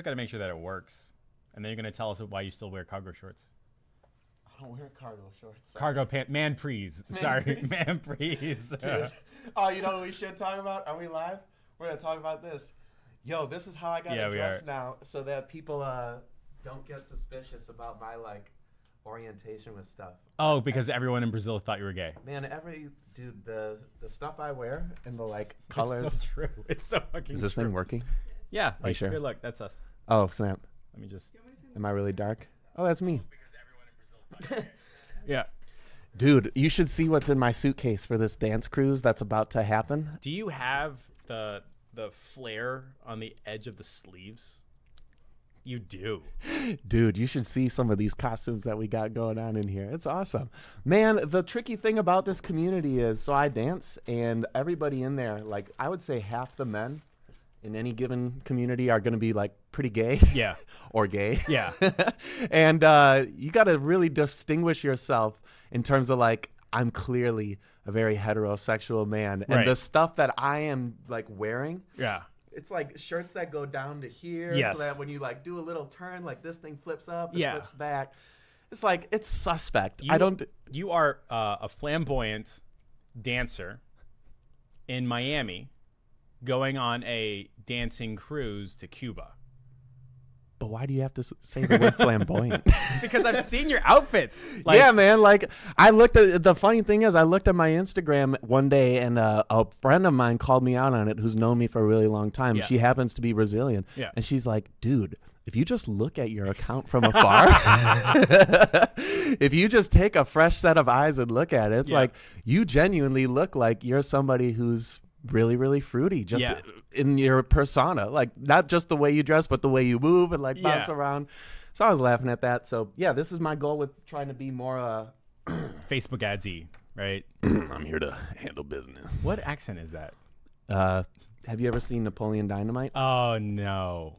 got to make sure that it works. And then you're going to tell us why you still wear cargo shorts. I don't wear cargo shorts. Sorry. Cargo pant, man prees. Sorry, man prees. Dude. Oh, you know what we should talk about? Are we live? We're going to talk about this. Yo, this is how I got to dress now so that people don't get suspicious about my, like, orientation with stuff. Oh, because everyone in Brazil thought you were gay. Man, dude, the stuff I wear and the, like, colors. It's so true. It's so fucking true. Is this thing working? Yeah. Are you sure? Here, look, that's us. Oh, snap. Let me just. Am I really dark? Oh, that's me. Yeah. Dude, you should see what's in my suitcase for this dance cruise that's about to happen. Do you have the flare on the edge of the sleeves? You do. Dude, you should see some of these costumes that we got going on in here. It's awesome. Man, the tricky thing about this community is, so I dance, and everybody in there, like, I would say half the men in any given community are going to be, like, pretty gay. Yeah. Or gay. Yeah. And you got to really distinguish yourself in terms of, like, I'm clearly a very heterosexual man. And the stuff that I am, like, wearing. Yeah. It's like shirts that go down to here, Yes. so that when you like do a little turn, like this thing flips up and Yeah. flips back. It's like, it's suspect. You are a flamboyant dancer in Miami going on a dancing cruise to Cuba. But why do you have to say the word flamboyant? Because I've seen your outfits. Yeah, man. Like, I looked at, the funny thing is, I looked at my Instagram one day and a friend of mine called me out on it who's known me for a really long time. Yeah. She happens to be Brazilian. Yeah. And she's like, dude, if you just look at your account from afar, if you just take a fresh set of eyes and look at it, it's like you genuinely look like you're somebody who's really, really fruity, just in your persona, like not just the way you dress, but the way you move and like bounce around. So I was laughing at that. So yeah, this is my goal with trying to be more Facebook adsy, right? I'm here to handle business. What accent is that? Have you ever seen Napoleon Dynamite? Oh no,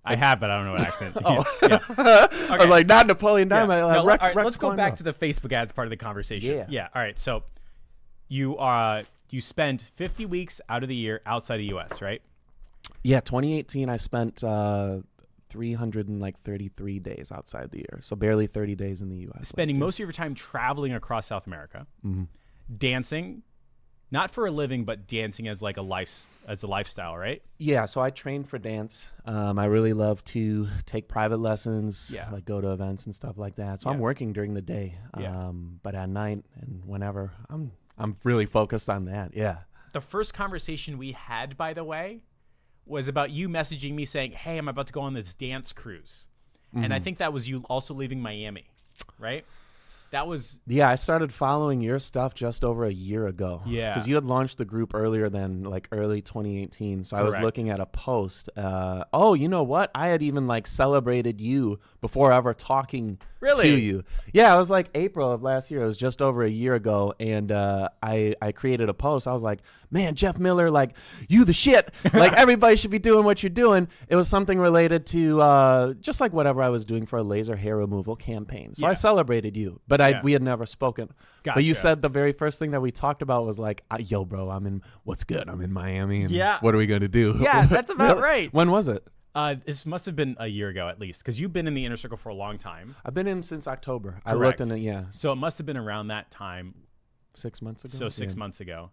I have, but I don't know what accent. I was like, not Napoleon Dynamite. No, Rex, all right, Rex let's go Kwon back Do. to the Facebook ads part of the conversation. Yeah. All right. So you spend 50 weeks out of the year outside the U.S., right? Yeah, 2018, I spent 333 days outside the year, so barely 30 days in the U.S. Spending most of your time traveling across South America, dancing, not for a living, but dancing as like a lifestyle, right? Yeah, so I train for dance. I really love to take private lessons, like go to events and stuff like that. So I'm working during the day, but at night and whenever, I'm really focused on that. Yeah. The first conversation we had, by the way, was about you messaging me saying, "Hey, I'm about to go on this dance cruise," and I think that was you also leaving Miami, right? That was I started following your stuff just over a year ago. Yeah, because you had launched the group earlier than like early 2018. So I was looking at a post. Oh, you know what? I had even like celebrated you before ever talking to you. Yeah, it was like April of last year. It was just over a year ago, and I created a post. I was like, man, Jeff Miller, like you the shit. Like everybody should be doing what you're doing. It was something related to just like whatever I was doing for a laser hair removal campaign. So I celebrated you, but we had never spoken. Gotcha. But you said the very first thing that we talked about was like, yo, bro, what's good? I'm in Miami. And what are we going to do? Yeah, that's about right. When was it? This must have been a year ago at least, because you've been in the Inner Circle for a long time. I've been in since October. Correct. I looked in it, So it must have been around that time. 6 months ago? So 6 months ago.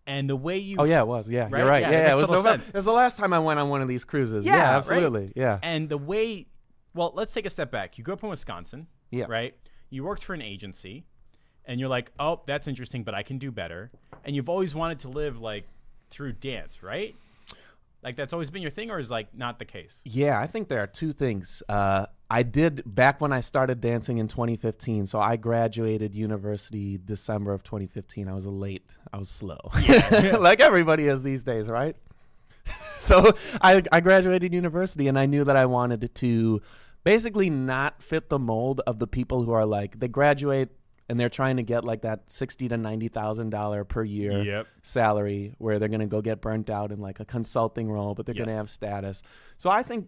And the way you... Oh, yeah, it was. Yeah, right? You're right. Yeah, it was total November. sense. It was the last time I went on one of these cruises. Yeah, absolutely. Right? Yeah. And the way... Well, let's take a step back. You grew up in Wisconsin, yeah, right? You worked for an agency, and you're like, oh, that's interesting, but I can do better. And you've always wanted to live, like, through dance, right? Like, that's always been your thing, or is, like, not the case? Yeah, I think there are two things. I did, back when I started dancing in 2015, so I graduated university December of 2015. I was slow. Yeah. Like everybody is these days, right? So I graduated university, and I knew that I wanted to basically not fit the mold of the people who are like, they graduate and they're trying to get like that $60,000 to $90,000 per year salary, where they're going to go get burnt out in like a consulting role, but they're going to have status. So I think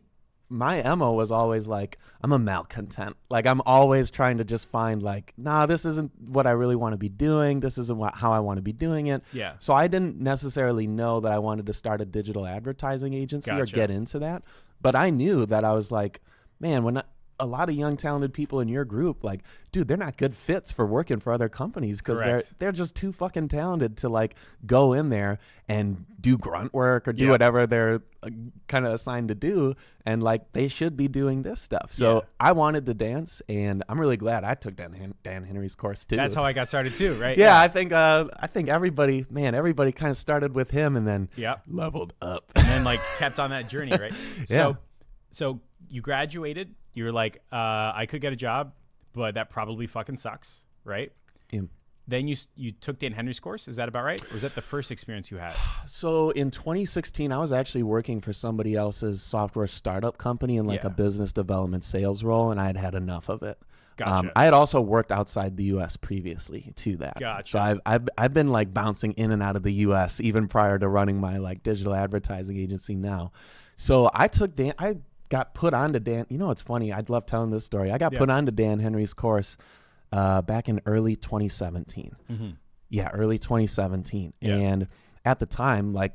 my MO was always like, I'm a malcontent. Like, I'm always trying to just find like, nah, this isn't what I really want to be doing. This isn't how I want to be doing it. Yeah. So I didn't necessarily know that I wanted to start a digital advertising agency or get into that. But I knew that I was like, man, when a lot of young talented people in your group, like, dude, they're not good fits for working for other companies because they're just too fucking talented to like go in there and do grunt work or do whatever they're kind of assigned to do, and like they should be doing this stuff. So I wanted to dance, and I'm really glad I took Dan Henry's course too. That's how I got started too, right? Yeah, I think everybody kind of started with him and then leveled up and then like kept on that journey, right? So you graduated. You were like, I could get a job, but that probably fucking sucks, right? Yeah. Then you took Dan Henry's course. Is that about right? Or was that the first experience you had? So in 2016, I was actually working for somebody else's software startup company in like a business development sales role, and I had had enough of it. Gotcha. I had also worked outside the U.S. previously to that. Gotcha. So I've been like bouncing in and out of the U.S. even prior to running my like digital advertising agency now. So I got put on to Dan. You know, it's funny. I'd love telling this story. I got put on to Dan Henry's course back in early 2017. Mm-hmm. Yeah, early 2017. Yeah. And at the time, like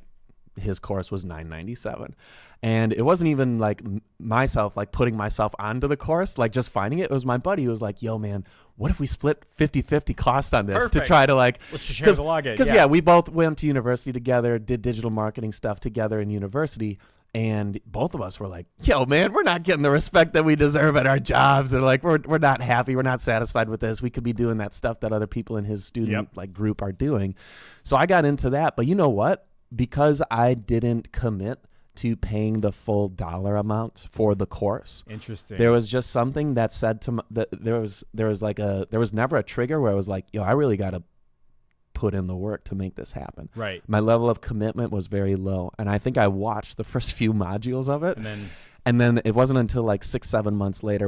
his course was $997. And it wasn't even like myself, like putting myself onto the course, like just finding it. It was my buddy who was like, yo, man, what if we split 50-50 cost on this to try to like, let's just share the login. Because we both went to university together, did digital marketing stuff together in university. And both of us were like, yo, man, we're not getting the respect that we deserve at our jobs. And like, we're not happy. We're not satisfied with this. We could be doing that stuff that other people in his student like group are doing. So I got into that. But you know what? Because I didn't commit to paying the full dollar amount for the course. Interesting. There was just something that said to there was never a trigger where I was like, yo, I really got to put in the work to make this happen. Right. My level of commitment was very low, and I think I watched the first few modules of it, and then it wasn't until like 6-7 months later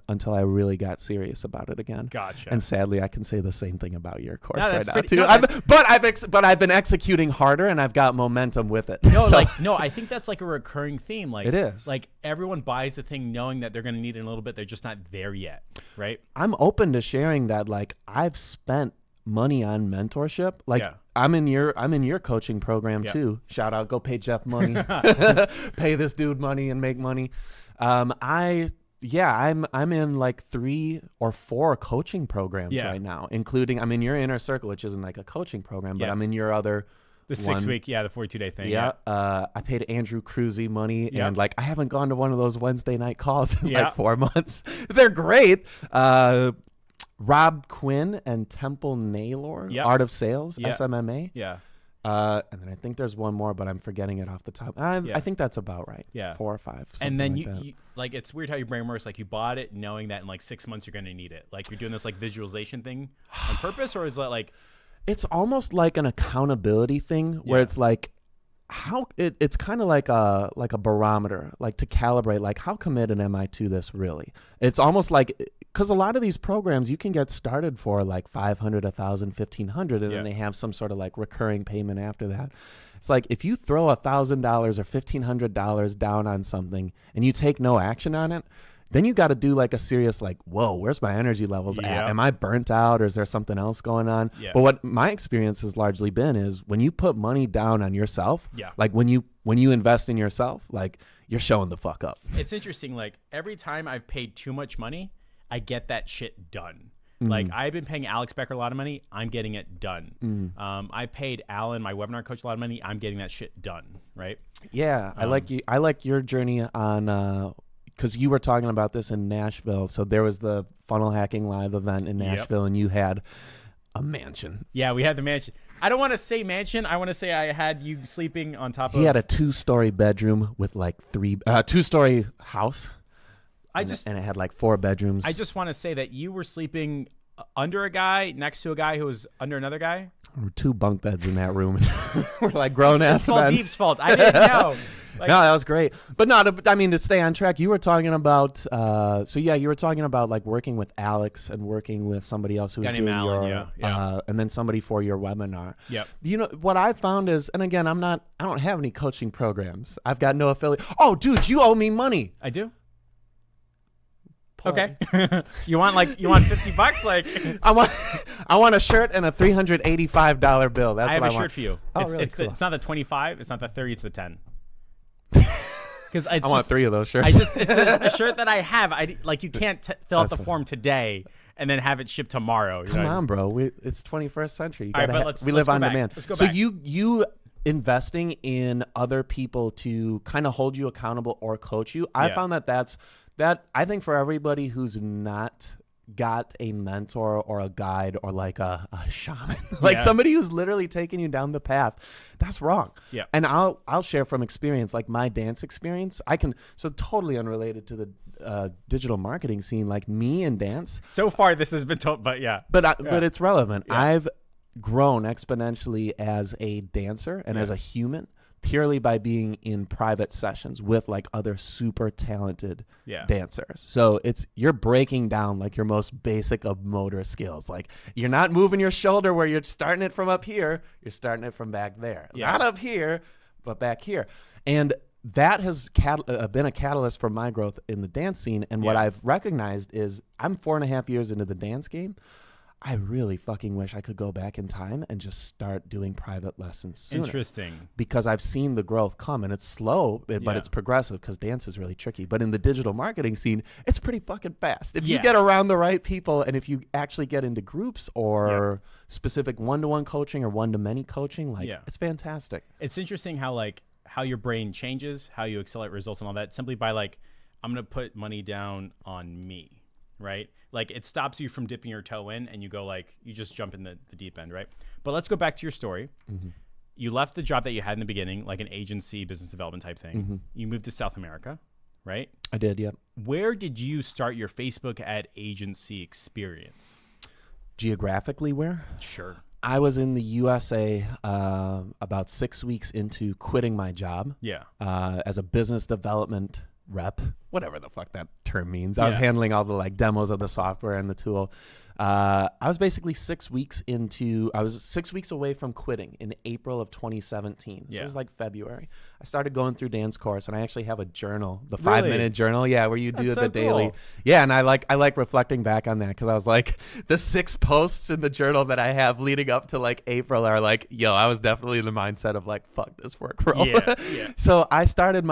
until I really got serious about it again. Gotcha. And sadly, I can say the same thing about your course right now too. But I've been executing harder, and I've got momentum with it. I think that's like a recurring theme. Like it is. Like everyone buys the thing knowing that they're going to need it in a little bit. They're just not there yet, right? I'm open to sharing that. Like I've spent money on mentorship. Like I'm in your coaching program too. Shout out, go pay Jeff money. Pay this dude money and make money. I'm in like 3 or 4 coaching programs right now, including I'm in your inner circle, which isn't like a coaching program, but I'm in your other the 6-week, the 42-day thing. I paid Andrew Cruzy money, and like I haven't gone to one of those Wednesday night calls in like 4 months. They're great. Rob Quinn and Temple Naylor, Art of Sales, SMMA. Yeah. And then I think there's one more, but I'm forgetting it off the top. I think that's about right. Yeah. 4 or 5. And then like you like, it's weird how your brain works. Like you bought it knowing that in like 6 months you're going to need it. Like you're doing this like visualization thing on purpose, or is that like? It's almost like an accountability thing where it's like, it's kind of like a barometer, like to calibrate, like how committed am I to this really? It's almost like, because a lot of these programs you can get started for like $500, $1,000, $1,500, and then they have some sort of like recurring payment after that. It's like if you throw $1,000 or $1,500 down on something and you take no action on it, then you got to do like a serious like, whoa, where's my energy levels at? Am I burnt out, or is there something else going on? But what my experience has largely been is when you put money down on yourself, like when you invest in yourself, like you're showing the fuck up. It's interesting. Like every time I've paid too much money, I get that shit done. Like I've been paying Alex Becker a lot of money. I'm getting it done. I paid Alan, my webinar coach, a lot of money. I'm getting that shit done. Right. Yeah. I like your journey on, because you were talking about this in Nashville. So there was the Funnel Hacking Live event in Nashville, and you had a mansion. Yeah, we had the mansion. I don't want to say mansion. I want to say I had you sleeping on top of. He had a 2-story bedroom with like 2-story house. And it had like 4 bedrooms. I just want to say that you were sleeping under a guy, next to a guy who was under another guy. There were 2 bunk beds in that room. We're like grown ass men. It's Deep's fault. I didn't know. Like, no, that was great. But no, to stay on track, you were talking about, you were talking about like working with Alex and working with somebody else who was doing Alan, and then somebody for your webinar. Yep. You know, what I found is, and again, I don't have any coaching programs. I've got no affiliate. Oh, dude, you owe me money. I do. Okay. you want $50? Like I want a shirt and a $385 bill. That's what I want. I have a shirt for you. Oh, really? Cool. It's not the 25. It's not the 30. It's the 10. Because I want 3 of those shirts. it's a shirt that I have. You can't fill out the form today and then have it shipped tomorrow. Come on, bro. It's 21st century. All right, we live on demand. Let's go so back. you investing in other people to kind of hold you accountable or coach you. I found that I think for everybody who's not got a mentor or a guide or like a shaman, like somebody who's literally taking you down the path, that's wrong. Yeah. And I'll share from experience, like my dance experience. So totally unrelated to the digital marketing scene, like me and dance. So far, this has been told, but but it's relevant. Yeah. I've grown exponentially as a dancer and as a human purely by being in private sessions with like other super talented dancers. So you're breaking down like your most basic of motor skills. Like you're not moving your shoulder where you're starting it from up here, you're starting it from back there. Not up here, but back here. And that has been a catalyst for my growth in the dance scene. And what I've recognized is I'm 4.5 years into the dance game. I really fucking wish I could go back in time and just start doing private lessons sooner. Interesting. Because I've seen the growth come, and it's slow, but it's progressive because dance is really tricky. But in the digital marketing scene, it's pretty fucking fast. If you get around the right people and if you actually get into groups or specific one-to-one coaching or one-to-many coaching, it's fantastic. It's interesting how your brain changes, how you accelerate results and all that simply by I'm going to put money down on me, right? Like it stops you from dipping your toe in and you go you just jump in the deep end, right? But let's go back to your story. Mm-hmm. You left the job that you had in the beginning, like an agency, business development type thing. Mm-hmm. You moved to South America, right? I did, yeah. Where did you start your Facebook ad agency experience? Geographically where? Sure. I was in the USA about 6 weeks into quitting my job as a business development rep, whatever the fuck that term means. I was handling all the demos of the software and the tool. I was basically 6 weeks I was 6 weeks away from quitting in April of 2017. So it was February. I started going through Dan's course, and I actually have a journal, the 5-minute journal, where you do the daily. Cool. Yeah, and I like reflecting back on that because I was the 6 posts in the journal that I have leading up to April are I was definitely in the mindset of fuck this work, bro. Yeah. So I started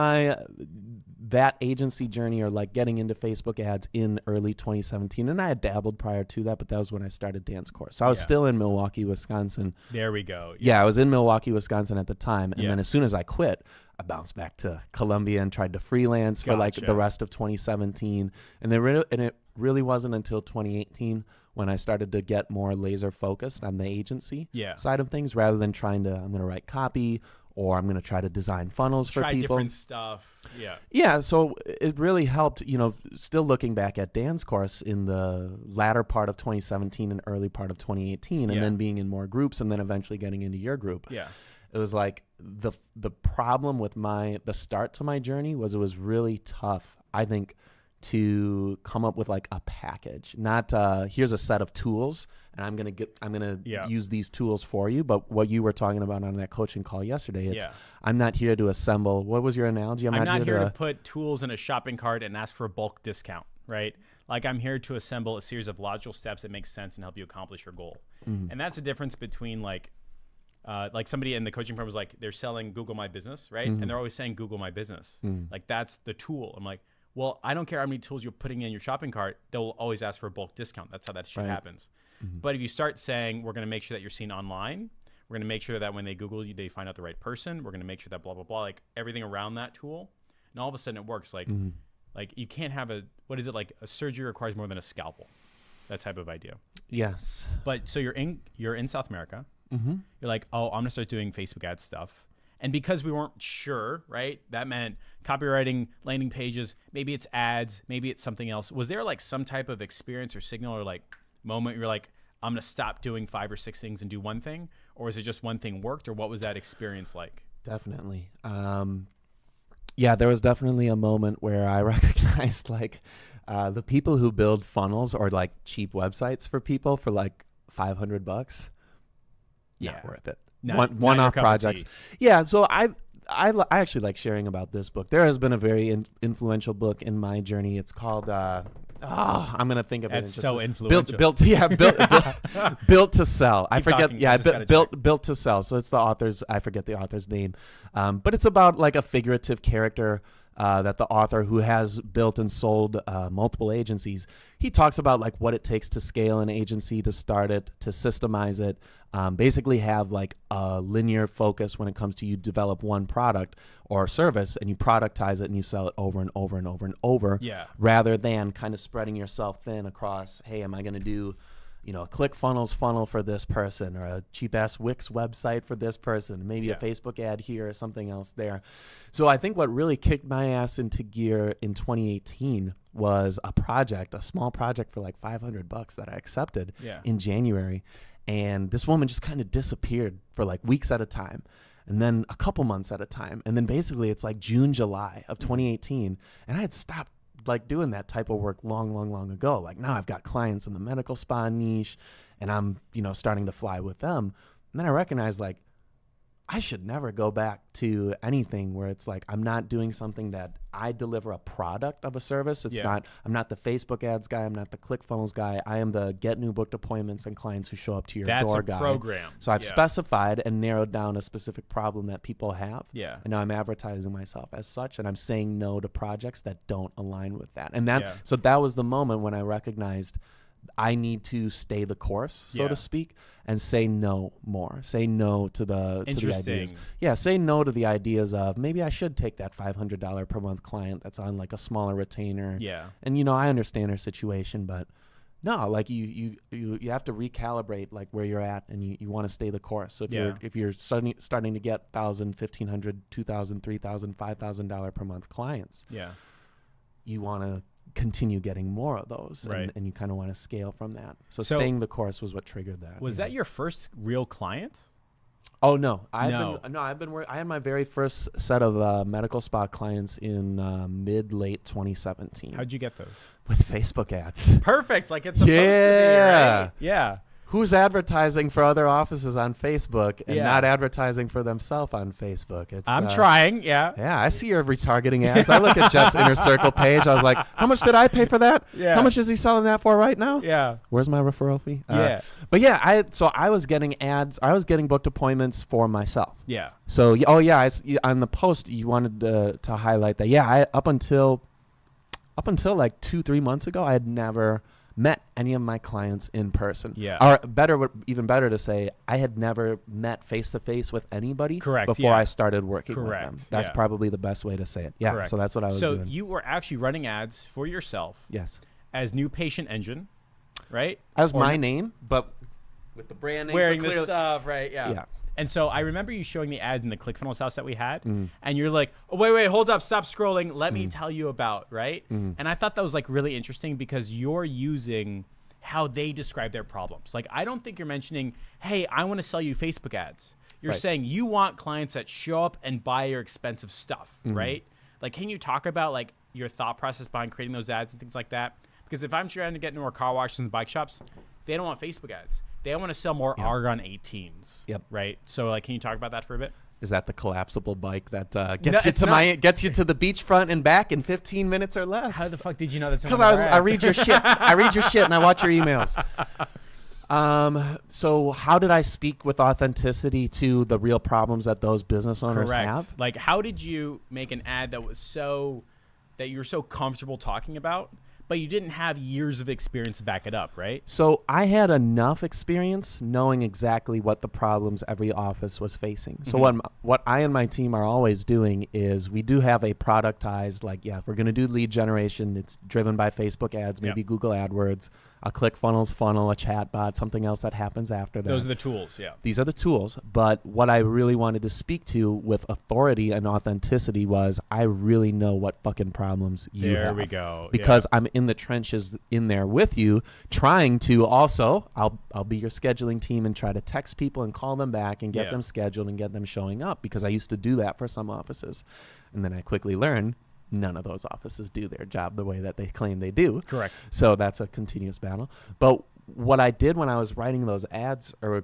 that agency journey or getting into Facebook ads in early 2017. And I had dabbled prior to that, but that was when I started Dan's course. So I was still in Milwaukee, Wisconsin. There we go. Yeah, I was in Milwaukee, Wisconsin at the time. And then as soon as I quit, I bounced back to Columbia and tried to freelance for the rest of 2017. And it really wasn't until 2018 when I started to get more laser focused on the agency side of things rather than I'm going to write copy or I'm going to try to design funnels for people. Try different stuff. Yeah. Yeah. So it really helped, still looking back at Dan's course in the latter part of 2017 and early part of 2018 and then being in more groups and then eventually getting into your group. Yeah. It was the problem with the start to my journey was it was really tough, I think, to come up with a package, not here's a set of tools and I'm gonna use these tools for you. But what you were talking about on that coaching call yesterday, it's I'm not here to assemble. What was your analogy? I'm not here to put tools in a shopping cart and ask for a bulk discount, right? I'm here to assemble a series of logical steps that make sense and help you accomplish your goal. Mm-hmm. And that's the difference between somebody in the coaching program was they're selling Google My Business, right? Mm-hmm. And they're always saying Google My Business. Mm-hmm. That's the tool. I'm well, I don't care how many tools you're putting in your shopping cart. They'll always ask for a bulk discount. That's how that shit happens. Mm-hmm. But if you start saying, we're going to make sure that you're seen online, we're going to make sure that when they Google you, they find out the right person. We're going to make sure that blah, blah, blah, everything around that tool. And all of a sudden it works. You can't have a surgery requires more than a scalpel. That type of idea. Yes. But so you're in South America. Mm-hmm. You're I'm going to start doing Facebook ad stuff. And because we weren't sure, right, that meant copywriting, landing pages, maybe it's ads, maybe it's something else. Was there some type of experience or signal or moment you're I'm going to stop doing 5 or 6 things and do one thing? Or is it just one thing worked? Or what was that experience like? Definitely. There was definitely a moment where I recognized the people who build funnels or cheap websites for people for $500. Not worth it. One-off projects. Yeah, so I actually like sharing about this book. There has been a very influential book in my journey. It's called I'm gonna think of it. It's so influential. Built to Sell. I forget. Built to Sell. So it's the author's. I forget the author's name. But it's about a figurative character that the author who has built and sold multiple agencies, he talks about like what it takes to scale an agency, to start it, to systemize it, basically have like a linear focus when it comes to you develop one product or service and you productize it and you sell it over and over and over and over, rather than kind of spreading yourself thin across, hey, am I going to do a ClickFunnels funnel for this person, or a cheap ass Wix website for this person, maybe a Facebook ad here or something else there. So I think what really kicked my ass into gear in 2018 was a small project for like $500 that I accepted in January. And this woman just kind of disappeared for like weeks at a time, and then a couple months at a time. And then basically it's like June, July of 2018. And I had stopped like doing that type of work long ago. Like now I've got clients in the medical spa niche and I'm, starting to fly with them. And then I recognized like I should never go back to anything where it's like I'm not doing something that I deliver a product of a service. It's not, I'm not the Facebook ads guy. I'm not the ClickFunnels guy. I am the get new booked appointments and clients who show up to your door guy. That's a program. So I've specified and narrowed down a specific problem that people have. Yeah. And now I'm advertising myself as such, and I'm saying no to projects that don't align with that. And that, so that was the moment when I recognized I need to stay the course, so to speak, and say no more. Say no to the ideas. Yeah, say no to the ideas of maybe I should take that $500 per month client that's on like a smaller retainer. Yeah. And I understand her situation, but no, like you have to recalibrate like where you're at, and you want to stay the course. So if you're starting to get $1,000, $1,500, $2,000, $3,000, $5,000 per month clients, you want to continue getting more of those, and you kind of want to scale from that. So staying the course was what triggered that. Was that your first real client? Oh no, I had my very first set of medical spa clients in late 2017. How'd you get those? With Facebook ads. Perfect, like it's supposed to be, right? Yeah. Who's advertising for other offices on Facebook and not advertising for themselves on Facebook? I'm trying, Yeah, I see your retargeting ads. I look at Jeff's Inner Circle page. I was like, how much did I pay for that? Yeah. How much is he selling that for right now? Yeah. Where's my referral fee? But I was getting ads. I was getting booked appointments for myself. Yeah. So, on the post, you wanted to highlight that. Up until like 2-3 months ago, I had never met any of my clients in person. Yeah. Or even better to say, I had never met face-to-face with anybody before I started working with them. That's probably the best way to say it. Yeah. Correct. So that's what I was doing. So you were actually running ads for yourself. Yes. As New Patient Engine, right? As my name, but with the brand name. Wearing the stuff, right? Yeah. Yeah. And so I remember you showing the ads in the ClickFunnels house that we had, and you're like, oh, wait, hold up, stop scrolling. Let me tell you about, right? And I thought that was like really interesting because you're using how they describe their problems. Like, I don't think you're mentioning, hey, I want to sell you Facebook ads. You're saying you want clients that show up and buy your expensive stuff, right? Like, can you talk about like your thought process behind creating those ads and things like that? Because if I'm trying to get into more car washes and bike shops, they don't want Facebook ads. They want to sell more Argon 18s. Yep. Right. So, like, can you talk about that for a bit? Is that the collapsible bike that gets you to the beachfront and back in 15 minutes or less? How the fuck did you know that's? Because I read your shit. I read your shit and I watch your emails. So how did I speak with authenticity to the real problems that those business owners have? Like, how did you make an ad that you're so comfortable talking about, but you didn't have years of experience to back it up, right? So I had enough experience knowing exactly what the problems every office was facing. So what I and my team are always doing is we do have a productized, like, we're going to do lead generation. It's driven by Facebook ads, maybe Google AdWords, a ClickFunnels funnel, a chatbot, something else that happens after that. Those are the tools, These are the tools. But what I really wanted to speak to with authority and authenticity was I really know what fucking problems you have. There we go. Because I'm in the trenches in there with you, trying to also, I'll be your scheduling team and try to text people and call them back and get them scheduled and get them showing up, because I used to do that for some offices. And then I quickly learned none of those offices do their job the way that they claim they do. Correct. So that's a continuous battle. But what I did when I was writing those ads or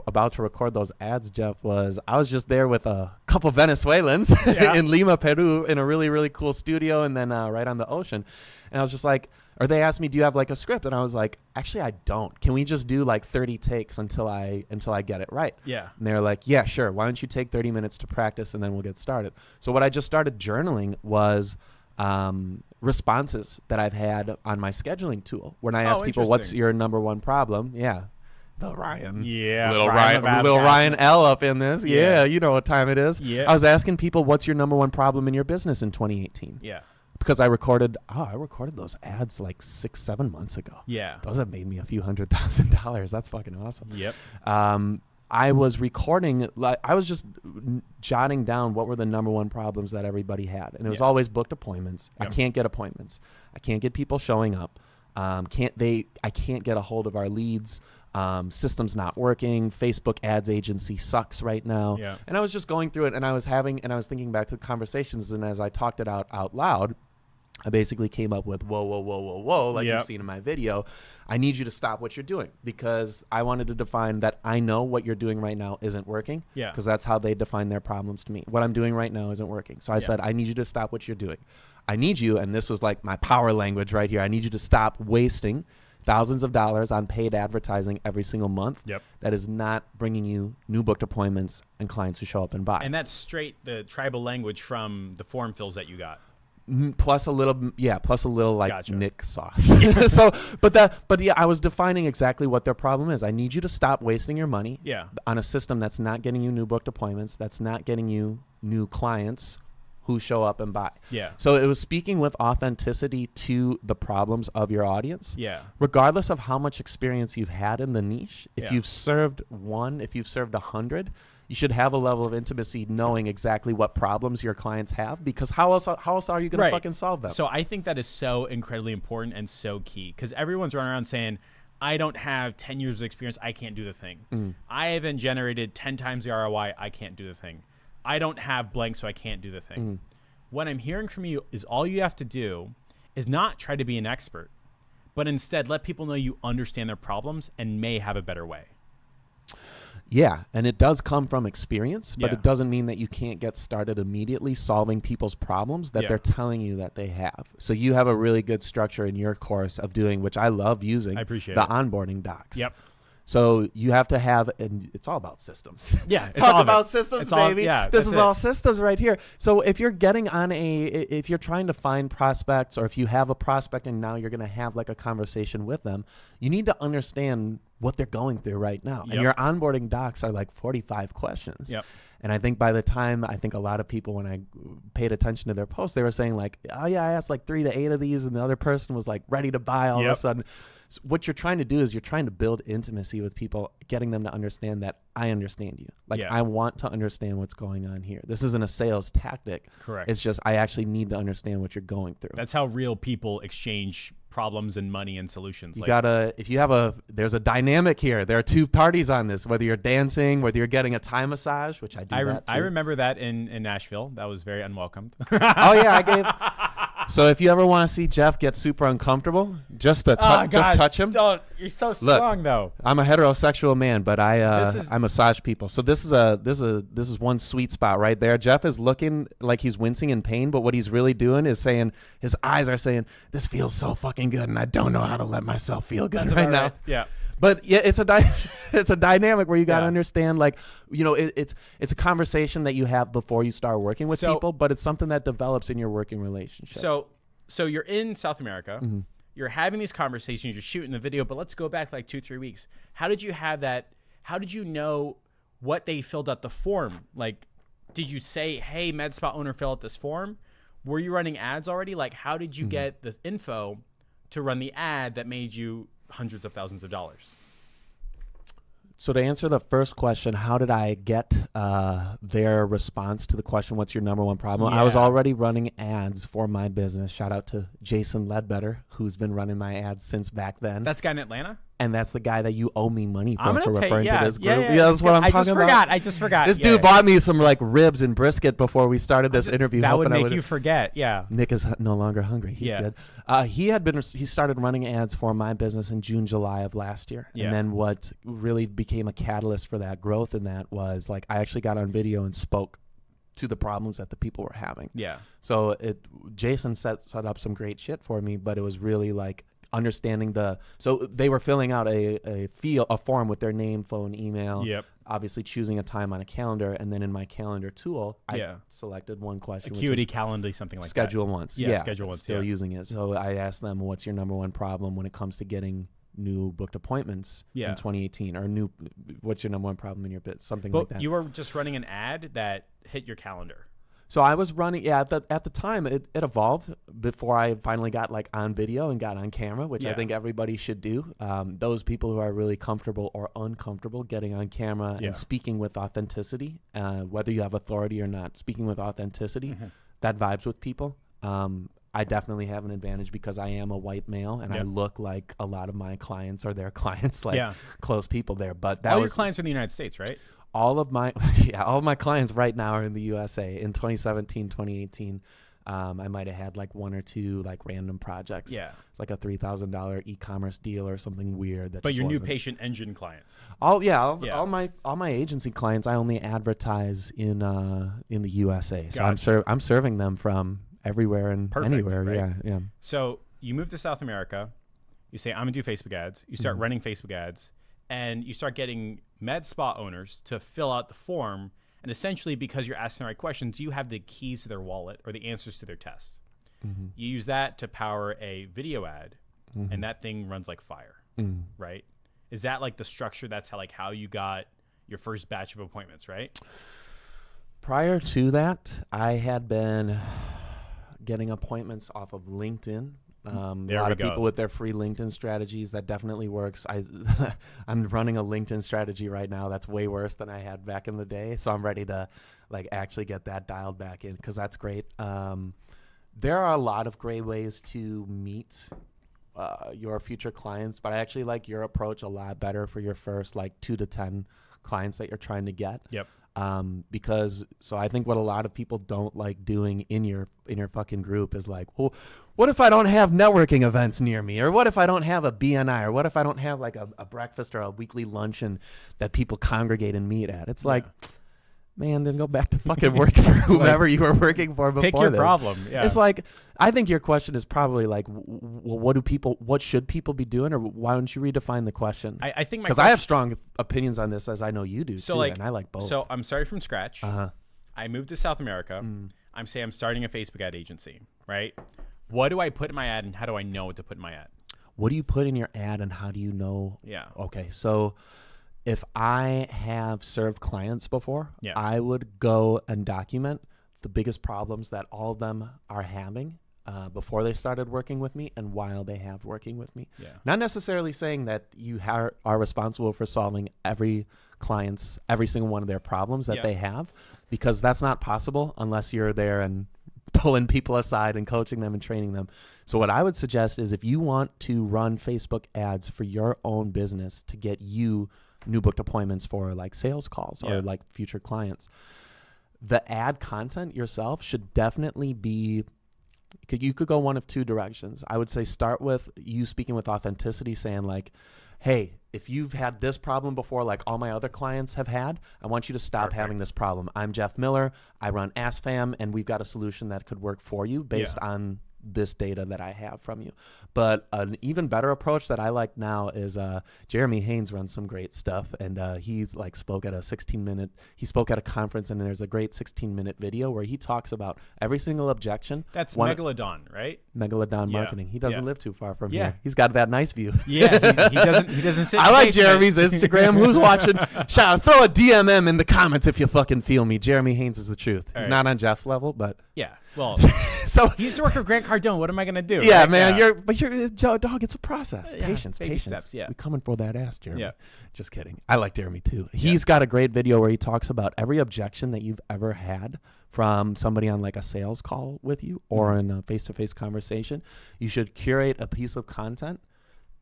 about to record those ads, Jeff, was I was just there with a couple Venezuelans in Lima, Peru, in a really, really cool studio, and then right on the ocean. And I was just like, or they asked me, do you have like a script? And I was like, actually, I don't. Can we just do like 30 takes until I get it right? Yeah. And they're like, yeah, sure. Why don't you take 30 minutes to practice and then we'll get started. So what I just started journaling was responses that I've had on my scheduling tool. When I ask people, what's your number one problem? Yeah. The Ryan. Yeah. Little Ryan L up in this. Yeah. You know what time it is. Yeah. I was asking people, what's your number one problem in your business in 2018? Yeah. Because I recorded those ads like 6-7 months ago. Yeah. Those have made me a few $100,000. That's fucking awesome. Yep. I was recording, like I was just jotting down what were the number one problems that everybody had. And it was always booked appointments. Yep. I can't get appointments. I can't get people showing up. I can't get a hold of our leads. System's not working. Facebook ads agency sucks right now. Yeah. And I was just going through it, and I was thinking back to the conversations, and as I talked it out loud, I basically came up with whoa, like you've seen in my video. I need you to stop what you're doing, because I wanted to define that I know what you're doing right now isn't working. Yeah. Because that's how they define their problems to me. What I'm doing right now isn't working. So I said, I need you to stop what you're doing. I need you, and this was like my power language right here. I need you to stop wasting thousands of dollars on paid advertising every single month. Yep. That is not bringing you new booked appointments and clients who show up and buy. And that's straight the tribal language from the form fills that you got. Plus a little like Gotcha. Nick sauce. But I was defining exactly what their problem is. I need you to stop wasting your money on a system that's not getting you new booked appointments, that's not getting you new clients who show up and buy. Yeah. So it was speaking with authenticity to the problems of your audience. Yeah. Regardless of how much experience you've had in the niche, if you've served 100, you should have a level of intimacy knowing exactly what problems your clients have, because how else are you going to fucking solve them? So I think that is so incredibly important and so key, because everyone's running around saying, I don't have 10 years of experience, I can't do the thing. I haven't generated 10 times the ROI, I can't do the thing. I don't have blank, so I can't do the thing. What I'm hearing from you is all you have to do is not try to be an expert, but instead let people know you understand their problems and may have a better way. Yeah, and it does come from experience, but it doesn't mean that you can't get started immediately solving people's problems that they're telling you that they have. So you have a really good structure in your course of doing, which I love using, I appreciate the it. onboarding docs. Yep. So you have to have, and it's all about systems. Yeah. Talk about systems, baby. This is it. all systems right here. So if you're getting on if you're trying to find prospects, or if you have a prospect and now you're going to have like a conversation with them, you need to understand what they're going through right now. And your onboarding docs are like 45 questions. Yep. And I think by the time, a lot of people, when I paid attention to their posts, they were saying like, oh yeah, I asked like 3 to 8 of these, and the other person was like ready to buy all of a sudden. So what you're trying to do is you're trying to build intimacy with people, getting them to understand that I understand you. Like I want to understand what's going on here. This isn't a sales tactic. Correct. It's just I actually need to understand what you're going through. That's how real people exchange problems and money and solutions. You gotta, there's a dynamic here. There are two parties on this, whether you're dancing, whether you're getting a Thai massage, which I do that too. I remember that in Nashville. That was very unwelcomed. Oh yeah, so if you ever want to see Jeff get super uncomfortable, just touch him. Don't. You're so strong. Look, though. I'm a heterosexual man, but I massage people. So this is one sweet spot right there. Jeff is looking like he's wincing in pain, but what he's really doing is saying, his eyes are saying, this feels so fucking good, and I don't know how to let myself feel good right now. Yeah. But yeah, it's a dynamic where you got to understand, like, it's a conversation that you have before you start working with people, but it's something that develops in your working relationship. So you're in South America, you're having these conversations, you're shooting the video, but let's go back like 2-3 weeks. How did you have that? How did you know what they filled out the form? Like, did you say, hey, MedSpa owner, fill out this form? Were you running ads already? Like, how did you get the info to run the ad that made you hundreds of thousands of dollars? So to answer the first question, how did I get their response to the question, what's your number one problem? I was already running ads for my business. Shout out to Jason Ledbetter, who's been running my ads since back then. That's guy in Atlanta? And that's the guy that you owe me money I'm for gonna pay. referring Yeah, to this yeah, group. yeah. That's what I'm talking about. I just forgot. This Yeah. dude bought me some like ribs and brisket before we started this interview. That would hoping I make you forget. Yeah. Nick is no longer hungry. He's Yeah. good. He started running ads for my business in June, July of last year. Yeah. And then what really became a catalyst for that growth in that was like I actually got on video and spoke to the problems that the people were having. Yeah. So Jason set up some great shit for me, but it was really like understanding so they were filling out a form with their name, phone, email. Yep. Obviously choosing a time on a calendar, and then in my calendar tool, I selected one question. Acuity Calendly, something like schedule that. once. Yeah, schedule once. Still using it. So I asked them, what's your number one problem when it comes to getting new booked appointments in 2018, or what's your number one problem in your business? Something like that. You were just running an ad that hit your calendar. So I was running, at the time, it evolved before I finally got like on video and got on camera, which I think everybody should do. Those people who are really comfortable or uncomfortable getting on camera and speaking with authenticity, whether you have authority or not, speaking with authenticity, that vibes with people. I definitely have an advantage because I am a white male and I look like a lot of my clients or their clients, like close people there. But all your clients are in the United States, right? All of my clients right now are in the USA. In 2017, 2018, I might have had like one or two like random projects. Yeah. It's like a $3,000 e-commerce deal or something weird. But your new Patient Engine clients. All my agency clients, I only advertise in the USA. So Gotcha. I'm serving them from everywhere and anywhere. Right? Yeah. So you move to South America. You say, I'm going to do Facebook ads. You start running Facebook ads. And you start getting med spa owners to fill out the form. And essentially, because you're asking the right questions, you have the keys to their wallet or the answers to their tests. You use that to power a video ad, and that thing runs like fire, right? Is that like the structure? That's how you got your first batch of appointments, right? Prior to that, I had been getting appointments off of LinkedIn. A lot of people with their free LinkedIn strategies, that definitely works. I'm running a LinkedIn strategy right now that's way worse than I had back in the day. So I'm ready to like actually get that dialed back in because that's great. There are a lot of great ways to meet your future clients, but I actually like your approach a lot better for your first like 2 to 10 clients that you're trying to get. Yep. Because I think what a lot of people don't like doing in your fucking group is like, well, what if I don't have networking events near me? Or what if I don't have a BNI? Or what if I don't have like a breakfast or a weekly luncheon that people congregate and meet at? It's like, man, then go back to fucking working for whomever you were working for before. Pick your this. problem. Yeah. It's like, I think your question is probably like, well, what should people be doing? Or why don't you redefine the question? I think because I have strong opinions on this, as I know you do too, like, and I like both. So I'm starting from scratch. Uh-huh. I moved to South America. I'm starting a Facebook ad agency, right? What do I put in my ad, and how do I know what to put in my ad? What do you put in your ad, and how do you know? Yeah. Okay, so if I have served clients before, Yeah. I would go and document the biggest problems that all of them are having before they started working with me and while they have working with me. Yeah. Not necessarily saying that you are responsible for solving every single one of their problems that they have, because that's not possible unless you're there and pulling people aside and coaching them and training them. So what I would suggest is if you want to run Facebook ads for your own business to get you new booked appointments for like sales calls or like future clients, the ad content yourself should definitely be, you could go one of two directions. I would say start with you speaking with authenticity, saying like, hey, if you've had this problem before, like all my other clients have had, I want you to stop having this problem. I'm Jeff Miller. I run AskFam, and we've got a solution that could work for you based on this data that I have from you. But an even better approach that I like now is Jeremy Haynes runs some great stuff, and he's like spoke at a conference, and there's a great 16-minute video where he talks about every single objection. That's Megalodon, right? Megalodon Marketing. He doesn't live too far from Yeah. here. He's got that nice view. Yeah, he doesn't sit. I like Jeremy's Instagram. Who's watching? Shout, throw a DMM in the comments if you fucking feel me. Jeremy Haynes is the truth. He's not on Jeff's level, but yeah. Well, so he used to work for Grant Cardone. What am I gonna do? Yeah, right? man. You're dog. It's a process. Patience. baby steps, yeah. We're coming for that ass, Jeremy. Yeah. Just kidding. I like Jeremy too. He's got a great video where he talks about every objection that you've ever had from somebody on like a sales call with you or in a face-to-face conversation. You should curate a piece of content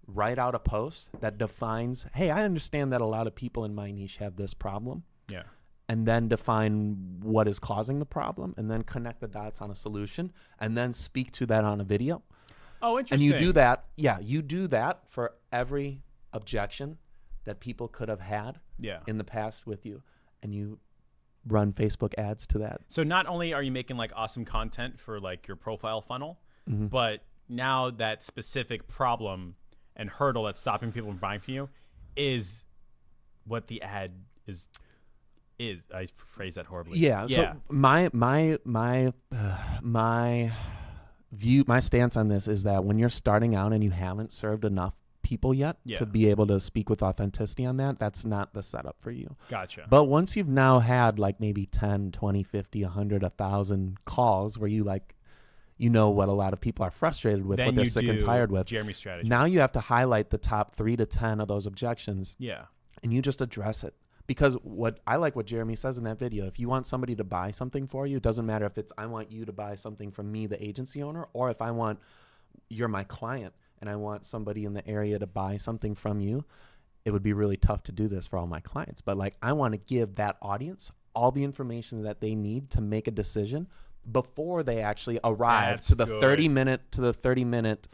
write out a post that defines, hey, I understand that a lot of people in my niche have this problem. Yeah. And then define what is causing the problem, and then connect the dots on a solution, and then speak to that on a video. Oh, interesting. And you do that. Yeah, you do that for every objection that people could have had in the past with you, and you run Facebook ads to that. So not only are you making like awesome content for like your profile funnel, but now that specific problem and hurdle that's stopping people from buying from you is what the ad is. I phrase that horribly. Yeah. So my view, my stance on this is that when you're starting out and you haven't served enough people yet to be able to speak with authenticity on that, that's not the setup for you. Gotcha. But once you've now had like maybe 10, 20, 50, 100, 1,000 calls where you like, you know what a lot of people are frustrated with, then what they're sick and tired with. Jeremy's strategy. Now you have to highlight the top 3 to 10 of those objections. Yeah. And you just address it. Because what Jeremy says in that video, if you want somebody to buy something for you, it doesn't matter if it's I want you to buy something from me, the agency owner, or if you're my client and I want somebody in the area to buy something from you, it would be really tough to do this for all my clients. But like I want to give that audience all the information that they need to make a decision before they actually arrive to the 30 minute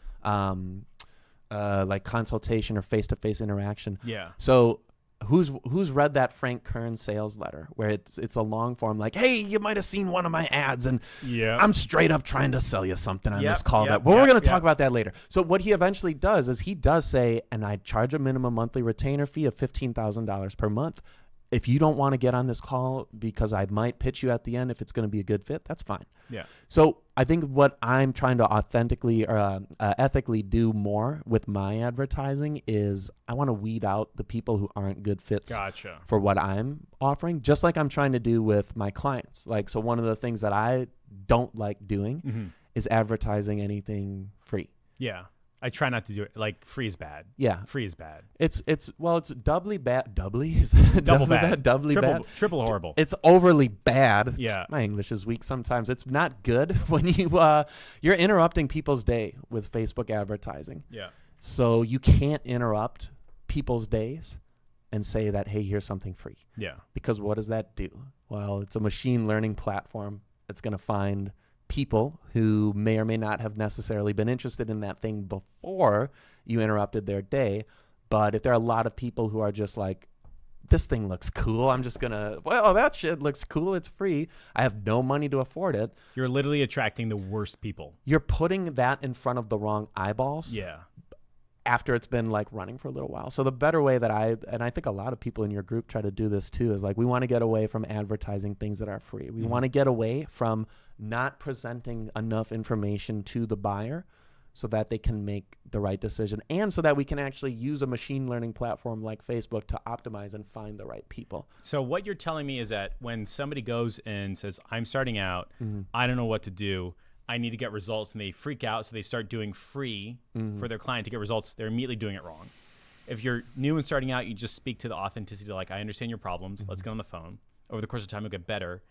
like consultation or face-to-face interaction. Yeah. So who's read that Frank Kern sales letter where it's a long form like, hey, you might have seen one of my ads and I'm straight up trying to sell you something on this call. We're going to talk about that later. So what he eventually does is he does say, and I charge a minimum monthly retainer fee of $15,000 per month. If you don't want to get on this call because I might pitch you at the end if it's going to be a good fit, that's fine. Yeah. So I think what I'm trying to authentically or ethically do more with my advertising is I want to weed out the people who aren't good fits for what I'm offering, just like I'm trying to do with my clients. Like, so one of the things that I don't like doing is advertising anything free. Yeah. I try not to do it. Like, free is bad. Yeah. Free is bad. It's doubly bad. Doubly? Is that double bad. Doubly bad? Triple horrible. It's overly bad. Yeah. My English is weak sometimes. It's not good when you're interrupting people's day with Facebook advertising. Yeah. So you can't interrupt people's days and say that, hey, here's something free. Yeah. Because what does that do? Well, it's a machine learning platform that's going to find people who may or may not have necessarily been interested in that thing before you interrupted their day. But if there are a lot of people who are just like, this thing looks cool, I'm just gonna, well, that shit looks cool, it's free, I have no money to afford it. You're literally attracting the worst people. You're putting that in front of the wrong eyeballs. Yeah. After it's been like running for a little while. So the better way that I think a lot of people in your group try to do this too, is like, we want to get away from advertising things that are free. We want to get away from not presenting enough information to the buyer so that they can make the right decision, and so that we can actually use a machine learning platform like Facebook to optimize and find the right people. So what you're telling me is that when somebody goes and says, I'm starting out, I don't know what to do, I need to get results, and they freak out, so they start doing free for their client to get results, they're immediately doing it wrong. If you're new and starting out, you just speak to the authenticity, like, I understand your problems, let's get on the phone. Over the course of time, you'll get better.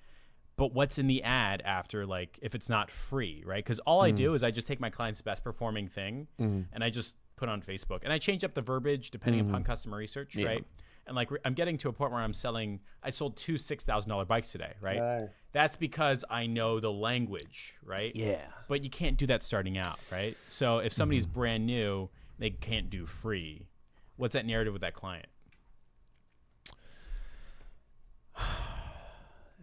But what's in the ad after, like, if it's not free, right? Because all I do is I just take my client's best performing thing and I just put on Facebook. And I change up the verbiage depending upon customer research, right? And like, I'm getting to a point where I sold 2 $6,000 bikes today, right? That's because I know the language, right? Yeah. But you can't do that starting out, right? So if somebody's brand new, they can't do free. What's that narrative with that client?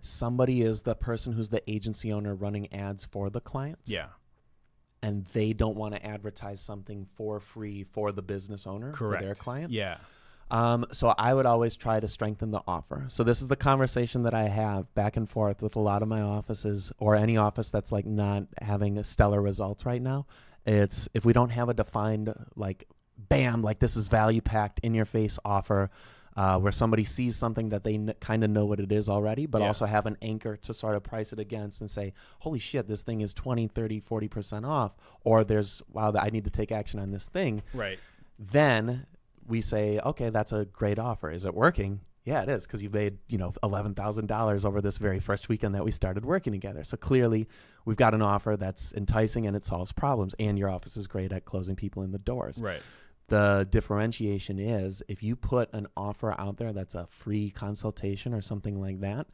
Somebody is the person who's the agency owner running ads for the client. Yeah. And they don't want to advertise something for free for the business owner, Correct. for their client. Yeah. So I would always try to strengthen the offer. So this is the conversation that I have back and forth with a lot of my offices, or any office that's like not having stellar results right now. It's, if we don't have a defined, like, bam, like this is value packed in your face offer, where somebody sees something that they kind of know what it is already, but also have an anchor to sort of price it against and say, holy shit, this thing is 20, 30, 40% off, or there's, wow, I need to take action on this thing. Right. Then we say, okay, that's a great offer. Is it working? Yeah, it is, because you made, $11,000 over this very first weekend that we started working together. So clearly we've got an offer that's enticing and it solves problems, and your office is great at closing people in the doors. Right. the differentiation is if you put an offer out there that's a free consultation or something like that,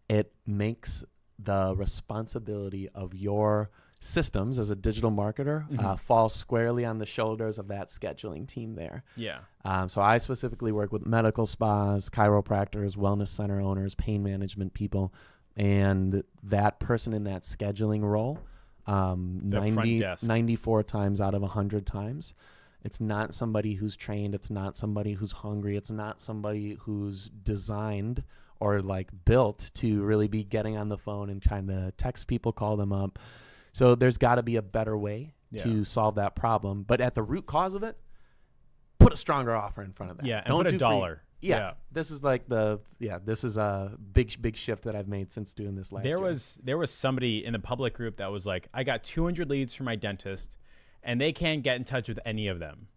it makes the responsibility of your systems as a digital marketer fall squarely on the shoulders of that scheduling team there. Yeah. So I specifically work with medical spas, chiropractors, wellness center owners, pain management people, and that person in that scheduling role, The front desk. 94 times out of 100 times, it's not somebody who's trained. It's not somebody who's hungry. It's not somebody who's designed or like built to really be getting on the phone and trying to text people, call them up. So there's got to be a better way to solve that problem. But at the root cause of it, put a stronger offer in front of that. Yeah, and Don't put a do dollar. free. Yeah, this is like this is a big shift that I've made since doing this last year. There was somebody in the public group that was like, I got 200 leads from my dentist, and they can't get in touch with any of them.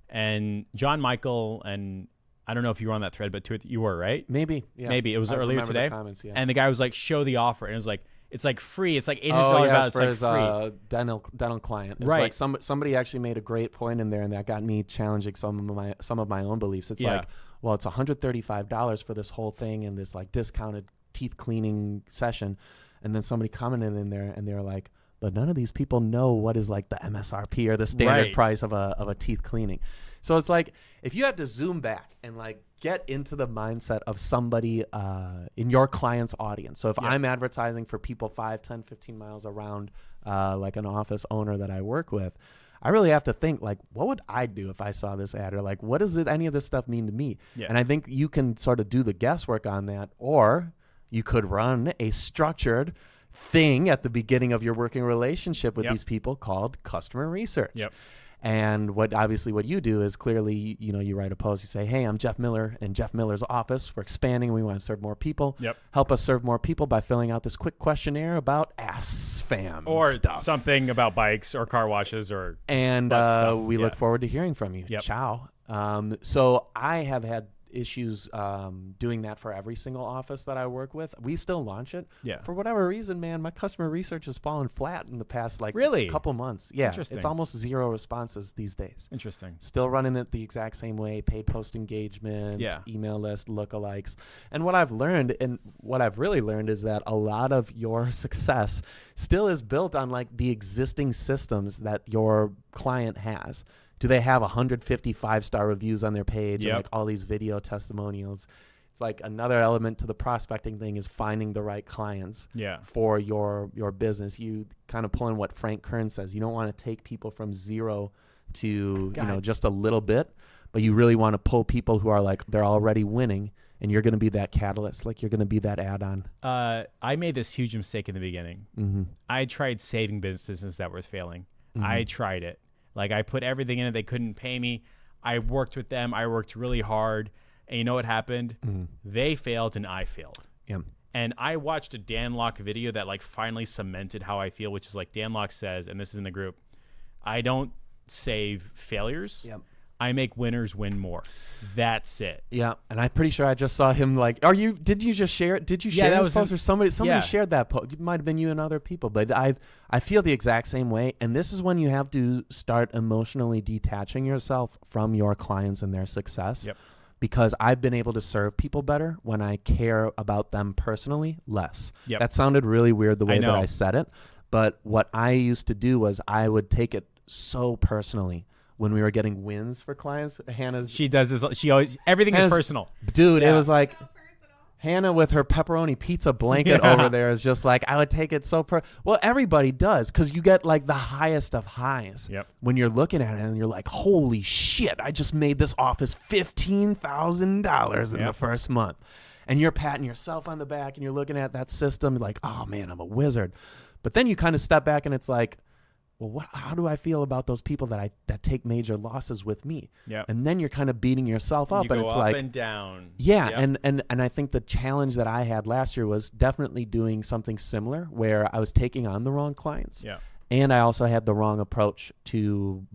And John Michael, and I don't know if you were on that thread, but you were, right? Maybe it was I earlier remember today. The comments, yeah. And the guy was like, show the offer, and it was like, it's like free. It's like $800 yes, It's for like his free. dental client. It's Right. like somebody actually made a great point in there, and that got me challenging some of my own beliefs. It's like, well, it's $135 for this whole thing and this like discounted teeth cleaning session, and then somebody commented in there, and they were like, but none of these people know what is like the MSRP or the standard price of a teeth cleaning. So it's like, if you had to zoom back and like get into the mindset of somebody in your client's audience. So if I'm advertising for people 5, 10, 15 miles around, like an office owner that I work with, I really have to think like, what would I do if I saw this ad, or like, what does any of this stuff mean to me? Yeah. And I think you can sort of do the guesswork on that, or you could run a structured thing at the beginning of your working relationship with these people called customer research. Yep. And what you do is clearly, you write a post, you say, hey, I'm Jeff Miller in Jeff Miller's office. We're expanding. We want to serve more people. Yep. Help us serve more people by filling out this quick questionnaire about spam Or stuff. something about bikes or car washes or And stuff. we look forward to hearing from you. Yep. Ciao. So I have had issues doing that for every single office that I work with. We still launch it. Yeah. For whatever reason, man, my customer research has fallen flat in the past Really? couple months. Yeah. Interesting. It's almost 0 responses these days. Interesting. Still running it the exact same way, paid post engagement, Yeah. email list, lookalikes. And what I've learned, and what I've really learned, is that a lot of your success still is built on like the existing systems that your client has. Do they have 150 5-star reviews on their page and like all these video testimonials? It's like another element to the prospecting thing is finding the right clients for your business. You kind of pull in what Frank Kern says. You don't want to take people from 0 to just a little bit, but you really want to pull people who are like they're already winning, and you're going to be that catalyst. Like you're going to be that add-on. I made this huge mistake in the beginning. Mm-hmm. I tried saving businesses that were failing. Mm-hmm. I tried it. Like I put everything in it. They couldn't pay me. I worked with them. I worked really hard. And you know what happened? Mm-hmm. They failed and I failed. Yeah. And I watched a Dan Lok video that like finally cemented how I feel, which is like Dan Lok says, and this is in the group, I don't save failures. Yep. I make winners win more. That's it. Yeah, and I'm pretty sure I just saw him like. Did you just share it? Did you share this post, or somebody shared that post? It might have been you and other people, but I feel the exact same way. And this is when you have to start emotionally detaching yourself from your clients and their success. Yep. Because I've been able to serve people better when I care about them personally less. Yep. That sounded really weird the way that know. I said it, but what I used to do was I would take it so personally. When we were getting wins for clients, she does this. She always everything is personal, dude. It was like Hannah with her pepperoni pizza blanket over there is just like I would take it so well. Everybody does because you get like the highest of highs when you're looking at it and you're like, holy shit! I just made this office $15,000 in the first month, and you're patting yourself on the back and you're looking at that system like, oh man, I'm a wizard. But then you kind of step back and it's like, well, how do I feel about those people that take major losses with me? Yeah. And then you're kind of beating yourself up, and it's up like and down. Yeah, and I think the challenge that I had last year was definitely doing something similar where I was taking on the wrong clients. Yeah. And I also had the wrong approach to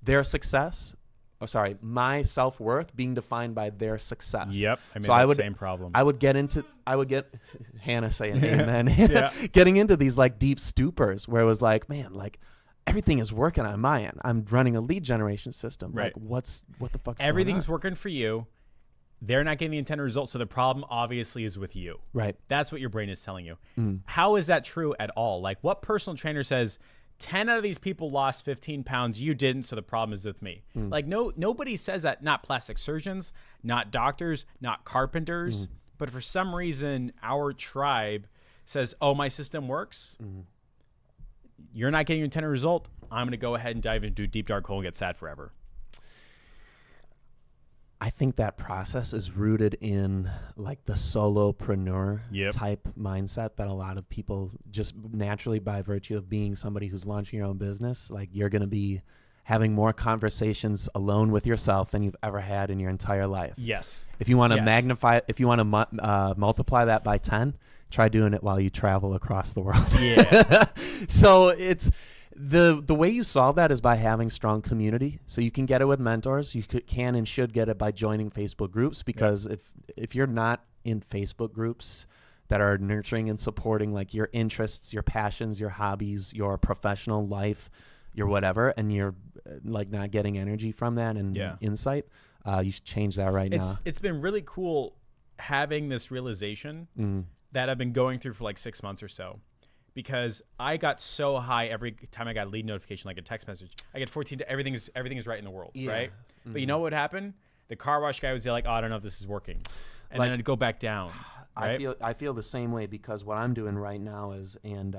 their success. My self-worth being defined by their success. Yep. I made the same problem. I would get Hannah saying amen. Getting into these like deep stupors where it was like, man, like everything is working on my end. I'm running a lead generation system. Right. Like, what the fuck's Everything's going working for you. They're not getting the intended result, so the problem obviously is with you. on? Right. That's what your brain is telling you. How is that true at all? Like, what personal trainer says 10 out of these people lost 15 pounds, you didn't, so the problem is with me? Like, nobody says that. Not plastic surgeons, not doctors, not carpenters. But for some reason, our tribe says, oh, my system works. You're not getting your intended result. I'm going to go ahead and dive into a deep dark hole and get sad forever. I think that process is rooted in like the solopreneur type mindset that a lot of people just naturally, by virtue of being somebody who's launching your own business, like you're going to be having more conversations alone with yourself than you've ever had in your entire life. Yes. If you want to magnify, if you want to multiply that by 10, try doing it while you travel across the world. Yeah. So it's the way you solve that is by having strong community. So you can get it with mentors. You can and should get it by joining Facebook groups, because if you're not in Facebook groups that are nurturing and supporting like your interests, your passions, your hobbies, your professional life, your whatever, and you're like not getting energy from that and insight, you should change that right now. It's been really cool having this realization that I've been going through for like 6 months or so, because I got so high every time I got a lead notification, like a text message. I get 14. Everything is right in the world, right? But you know what happened? The car wash guy was like, "Oh, I don't know if this is working," and then I'd go back down. Right? I feel the same way, because what I'm doing right now is, and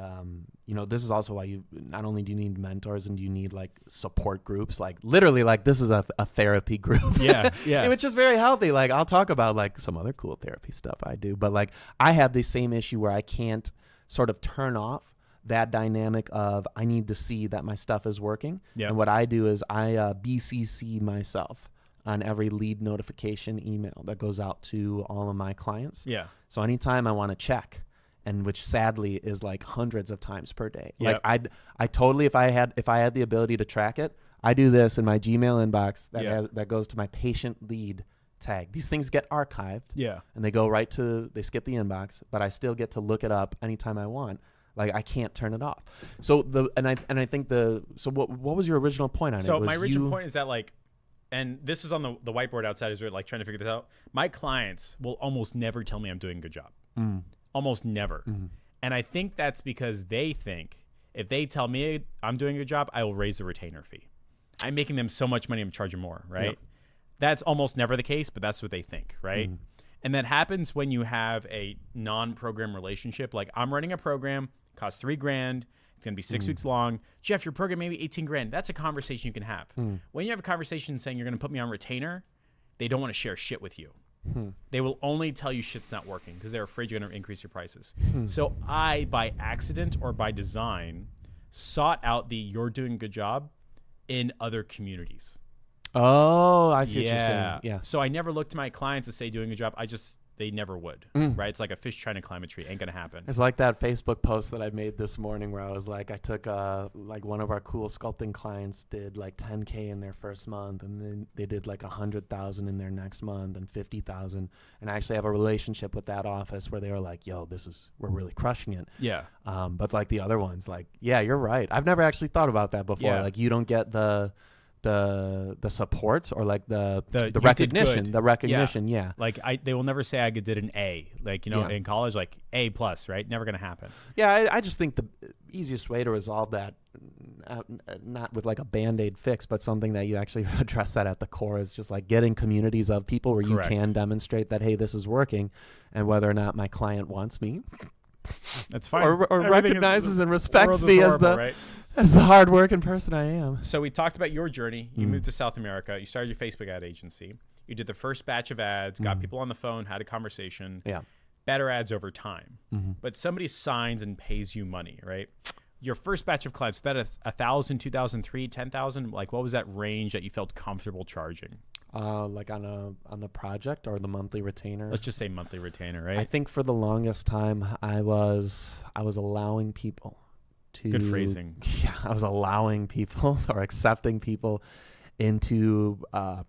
this is also why you not only do you need mentors and you need like support groups, like literally like this is a therapy group. Yeah. Which is very healthy. Like I'll talk about like some other cool therapy stuff I do, but like I have the same issue where I can't sort of turn off that dynamic of I need to see that my stuff is working. Yeah. And what I do is I BCC myself on every lead notification email that goes out to all of my clients. Yeah. So anytime I want to check, and which sadly is like hundreds of times per day. Yep. Like I totally, if I had the ability to track it, I do this in my Gmail inbox that goes to my patient lead tag. These things get archived. Yeah. And they go they skip the inbox, but I still get to look it up anytime I want. Like I can't turn it off. So I think what was your original point on it? So my original point is that like, and this is on the whiteboard outside as we're like trying to figure this out. My clients will almost never tell me I'm doing a good job. Almost never. And I think that's because they think if they tell me I'm doing a good job, I will raise the retainer fee. I'm making them so much money, I'm charging more, right? Yep. That's almost never the case, but that's what they think, right? And that happens when you have a non-program relationship. Like I'm running a program, costs $3,000. It's going to be 6 weeks long. Jeff, your program maybe 18 grand. That's a conversation you can have. When you have a conversation saying you're going to put me on retainer, they don't want to share shit with you. They will only tell you shit's not working because they're afraid you're going to increase your prices. So I, by accident or by design, sought out the you're doing a good job in other communities. Oh, I see what you're saying. Yeah. So I never looked to my clients to say doing a job. They never would, right? It's like a fish trying to climb a tree. Ain't going to happen. It's like that Facebook post that I made this morning where I was like, I took like one of our cool sculpting clients did like 10K in their first month, and then they did like 100,000 in their next month and 50,000. And I actually have a relationship with that office where they were like, yo, we're really crushing it. Yeah. But like the other ones, like, yeah, you're right. I've never actually thought about that before. Yeah. Like you don't get the support or like the you recognition, did good. the recognition. Yeah. Like they will never say I did an A, like, in college, like A+, right? Never going to happen. Yeah. I just think the easiest way to resolve that, not with like a Band-Aid fix, but something that you actually address that at the core, is just like getting communities of people where Correct. you can demonstrate that, hey, this is working, and whether or not my client wants me, that's fine, or recognizes and respects me right? as the hard-working person I am. So we talked about your journey. You moved to South America. You started your Facebook ad agency. You did the first batch of ads, got people on the phone, had a conversation. Yeah. Better ads over time. But somebody signs and pays you money, right? Your first batch of clients, was that 1,000, 2,000, 3,000, 10,000? Like, what was that range that you felt comfortable charging? Like on the project or the monthly retainer? Let's just say monthly retainer, right? I think for the longest time I was allowing people to, good phrasing. Yeah, I was allowing people or accepting people into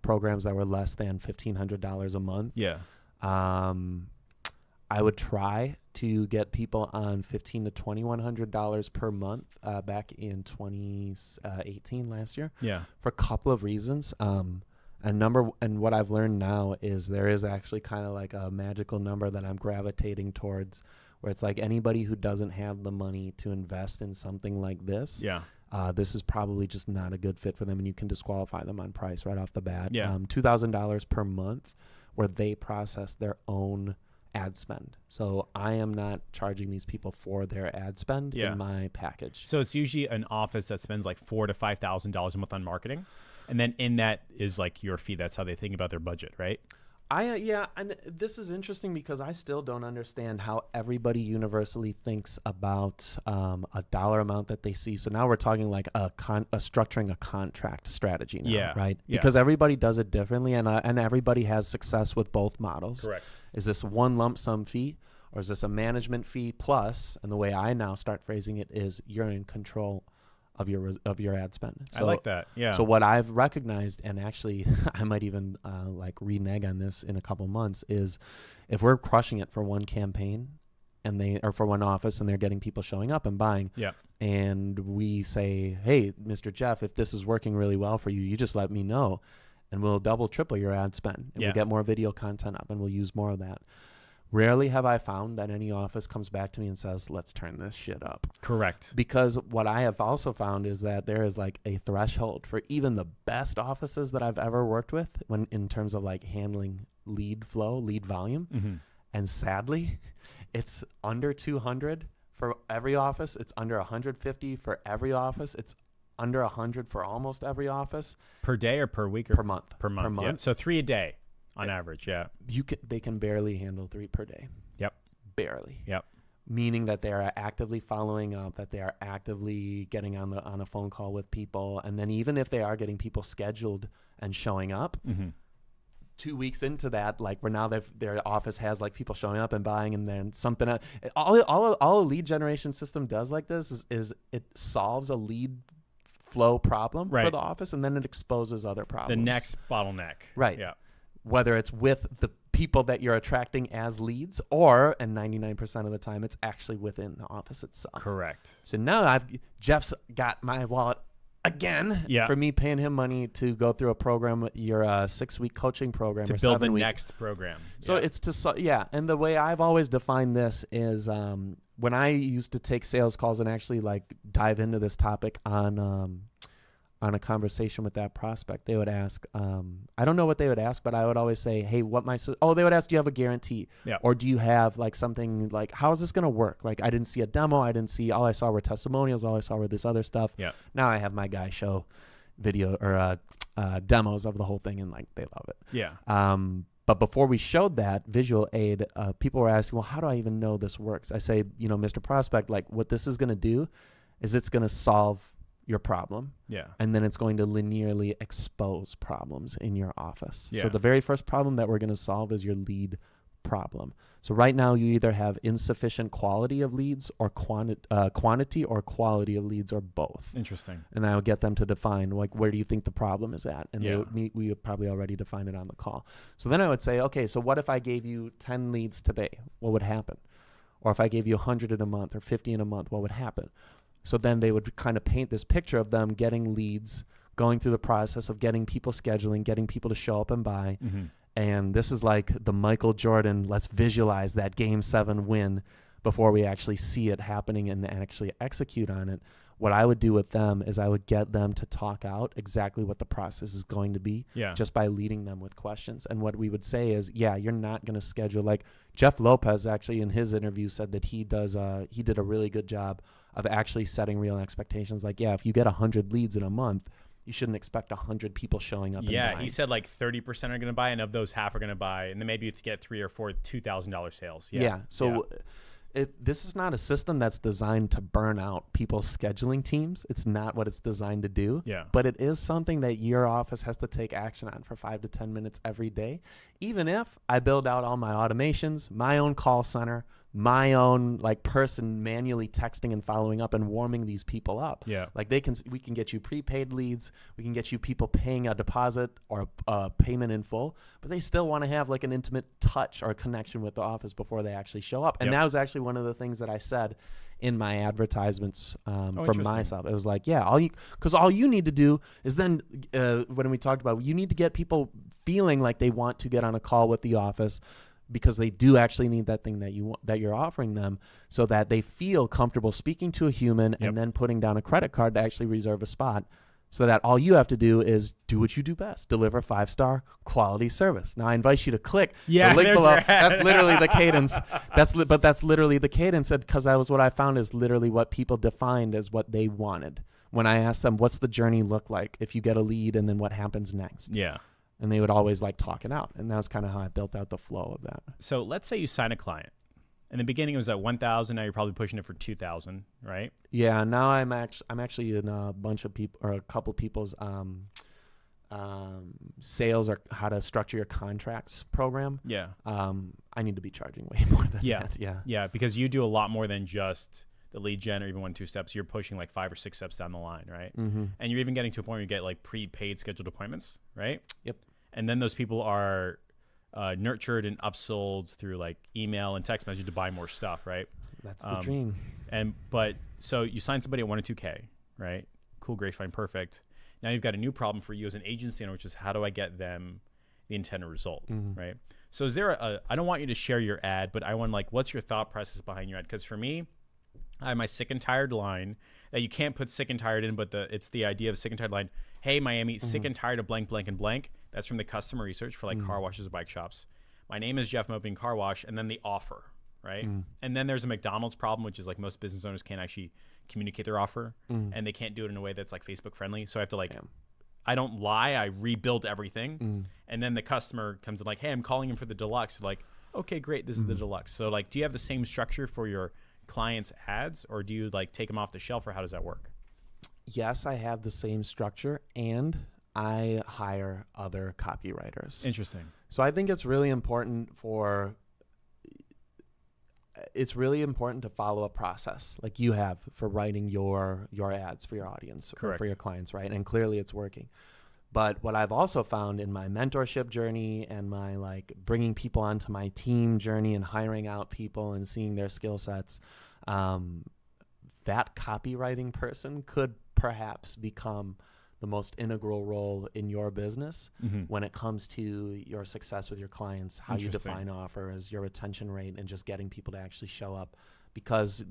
programs that were less than $1,500 a month. Yeah. I would try to get people on $1,500 to $2,100 per month back in 2018 last year. Yeah. For a couple of reasons. And what I've learned now is there is actually kind of like a magical number that I'm gravitating towards, where it's like anybody who doesn't have the money to invest in something like this. Yeah. This is probably just not a good fit for them, and you can disqualify them on price right off the bat. Yeah. $2,000 per month where they process their own ad spend. So I am not charging these people for their ad spend in my package. So it's usually an office that spends like $4,000 to $5,000 a month on marketing. And then in that is like your fee. That's how they think about their budget, right? And this is interesting because I still don't understand how everybody universally thinks about a dollar amount that they see. So now we're talking like a structuring a contract strategy now, right? Yeah. Because everybody does it differently, and everybody has success with both models. Correct. Is this one lump sum fee, or is this a management fee plus? And the way I now start phrasing it is you're in control of your ad spend. So, I like that. Yeah. So what I've recognized, and actually I might even like renege on this in a couple months, is if we're crushing it for one campaign or for one office and they're getting people showing up and buying, and we say, hey, Mr. Jeff, if this is working really well for you, you just let me know and we'll double, triple your ad spend, and we'll get more video content up and we'll use more of that. Rarely have I found that any office comes back to me and says, let's turn this shit up. Correct. Because what I have also found is that there is like a threshold for even the best offices that I've ever worked with when in terms of like handling lead flow, lead volume. Mm-hmm. And sadly, it's under 200 for every office. It's under 150 for every office. It's under 100 for almost every office. Per day or per week? Or per month. Per month. Yeah. So 3 a day. On average, yeah. They can barely handle 3 per day. Yep. Barely. Yep. Meaning that they are actively following up, that they are actively getting on a phone call with people, and then even if they are getting people scheduled and showing up, 2 weeks into that, like where now their office has like people showing up and buying, and then something else. All a lead generation system does like this is it solves a lead flow problem for the office, and then it exposes other problems. The next bottleneck. Right. Yeah. Whether it's with the people that you're attracting as leads, or, and 99% of the time, it's actually within the office itself. Correct. So now Jeff's got my wallet again for me paying him money to go through a program, your 6-week coaching program, to or build the 7-week next program. So it's and the way I've always defined this is when I used to take sales calls and actually like dive into this topic on a conversation with that prospect, they would ask, I don't know what they would ask, but I would always say, hey, they would ask, do you have a guarantee? Yeah. Or do you have like something like, how is this going to work? Like, I didn't see a demo. All I saw were testimonials. All I saw were this other stuff. Yeah. Now I have my guy show video or demos of the whole thing, and like, they love it. Yeah. But before we showed that visual aid, people were asking, well, how do I even know this works? I say, Mr. Prospect, like what this is going to do is it's going to solve your problem. Yeah. And then it's going to linearly expose problems in your office. Yeah. So the very first problem that we're going to solve is your lead problem. So right now you either have insufficient quality of leads or quantity or quality of leads, or both. Interesting. And I would get them to define, like, where do you think the problem is at? And we would probably already define it on the call. So then I would say, okay, so what if I gave you 10 leads today? What would happen? Or if I gave you 100 in a month or 50 in a month, what would happen? So then they would kind of paint this picture of them getting leads, going through the process of getting people scheduling, getting people to show up and buy. Mm-hmm. And this is like the Michael Jordan, let's visualize that Game 7 win before we actually see it happening and actually execute on it. What I would do with them is I would get them to talk out exactly what the process is going to be just by leading them with questions. And what we would say is, you're not going to schedule, like Jeff Lopez actually in his interview said that he did a really good job of actually setting real expectations. Like, if you get 100 leads in a month, you shouldn't expect 100 people showing up. Yeah, he said like 30% are going to buy, and of those, half are going to buy, and then maybe you get 3 or 4 $2,000 sales. So this is not a system that's designed to burn out people's scheduling teams. It's not what it's designed to do. Yeah. But it is something that your office has to take action on for 5 to 10 minutes every day. Even if I build out all my automations, my own call center, my own like person manually texting and following up and warming these people up. Yeah. Like we can get you prepaid leads. We can get you people paying a deposit or a payment in full, but they still want to have like an intimate touch or connection with the office before they actually show up. And that was actually one of the things that I said in my advertisements for myself. It was like, yeah, all you need to do is then when we talked about, you need to get people feeling like they want to get on a call with the office because they do actually need that thing that you're offering them, so that they feel comfortable speaking to a human and then putting down a credit card to actually reserve a spot. So that all you have to do is do what you do best: deliver 5-star quality service. Now I invite you to click the link below. That's literally the cadence. That's literally the cadence, because that was what I found is literally what people defined as what they wanted when I asked them, "What's the journey look like if you get a lead, and then what happens next?" Yeah. And they would always like talk it out, and that was kind of how I built out the flow of that. So let's say you sign a client. In the beginning, it was at 1,000. Now you're probably pushing it for 2,000, right? Yeah. Now I'm actually in a bunch of people, or a couple people's sales or how to structure your contracts program. Yeah. I need to be charging way more than that. Yeah. Yeah, because you do a lot more than just the lead gen or even 1-2 steps. You're pushing like 5 or 6 steps down the line, right? Mm-hmm. And you're even getting to a point where you get like prepaid scheduled appointments, right? Yep. And then those people are nurtured and upsold through like email and text message to buy more stuff, right? That's the dream. But so you sign somebody at 1 or 2K, right? Cool, great, fine, perfect. Now you've got a new problem for you as an agency, which is how do I get them the intended result, right? So is there I don't want you to share your ad, but I want like, what's your thought process behind your ad? Because for me, I have my sick and tired line that you can't put sick and tired in, but it's the idea of sick and tired line. Hey, Miami, sick and tired of blank, blank, and blank. That's from the customer research for like car washes or bike shops. My name is Jeff Moping Car Wash, and then the offer, right? And then there's a McDonald's problem, which is like most business owners can't actually communicate their offer, and they can't do it in a way that's like Facebook friendly. So I have to like, I don't lie, I rebuild everything, and then the customer comes in like, hey, I'm calling him for the deluxe. Like, okay, great, this is the deluxe. So like, do you have the same structure for your clients' ads, or do you like take them off the shelf, or how does that work? Yes, I have the same structure, and I hire other copywriters. Interesting. So I think it's really important to follow a process like you have for writing your ads for your audience. Correct. Or for your clients, right? And clearly it's working. But what I've also found in my mentorship journey and my like bringing people onto my team journey and hiring out people and seeing their skill sets, that copywriting person could perhaps become the most integral role in your business when it comes to your success with your clients, how you define offers, your retention rate, and just getting people to actually show up, because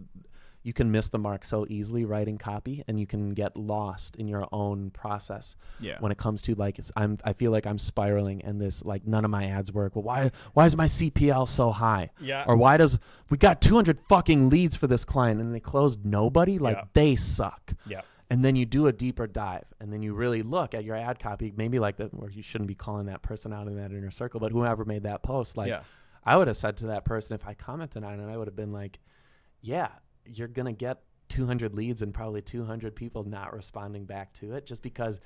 you can miss the mark so easily writing copy, and you can get lost in your own process. Yeah. When it comes to like, I feel like I'm spiraling and this, like none of my ads work. Well, why is my CPL so high? Yeah. Or we got 200 fucking leads for this client and they closed nobody? Like they suck. Yeah. And then you do a deeper dive, and then you really look at your ad copy, maybe like or you shouldn't be calling that person out in that inner circle, but whoever made that post, like I would have said to that person, if I commented on it, I would have been like, yeah, you're going to get 200 leads and probably 200 people not responding back to it, just because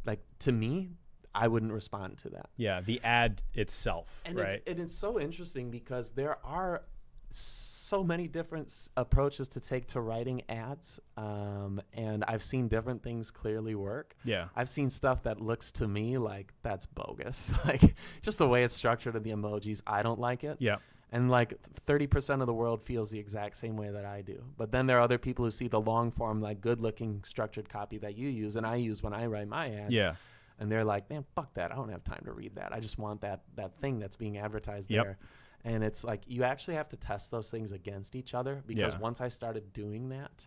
like to me, I wouldn't respond to that. Yeah. The ad itself. And right. It's so interesting because there are so many different approaches to take to writing ads, and I've seen different things clearly work. Yeah, I've seen stuff that looks to me like that's bogus, like just the way it's structured and the emojis, I don't like it. Yeah, and like 30% of the world feels the exact same way that I do. But then there are other people who see the long form, like good looking structured copy that you use and I use when I write my ads. Yeah, and they're like, man, fuck that, I don't have time to read that, I just want that thing that's being advertised there. And it's like you actually have to test those things against each other, because once I started doing that,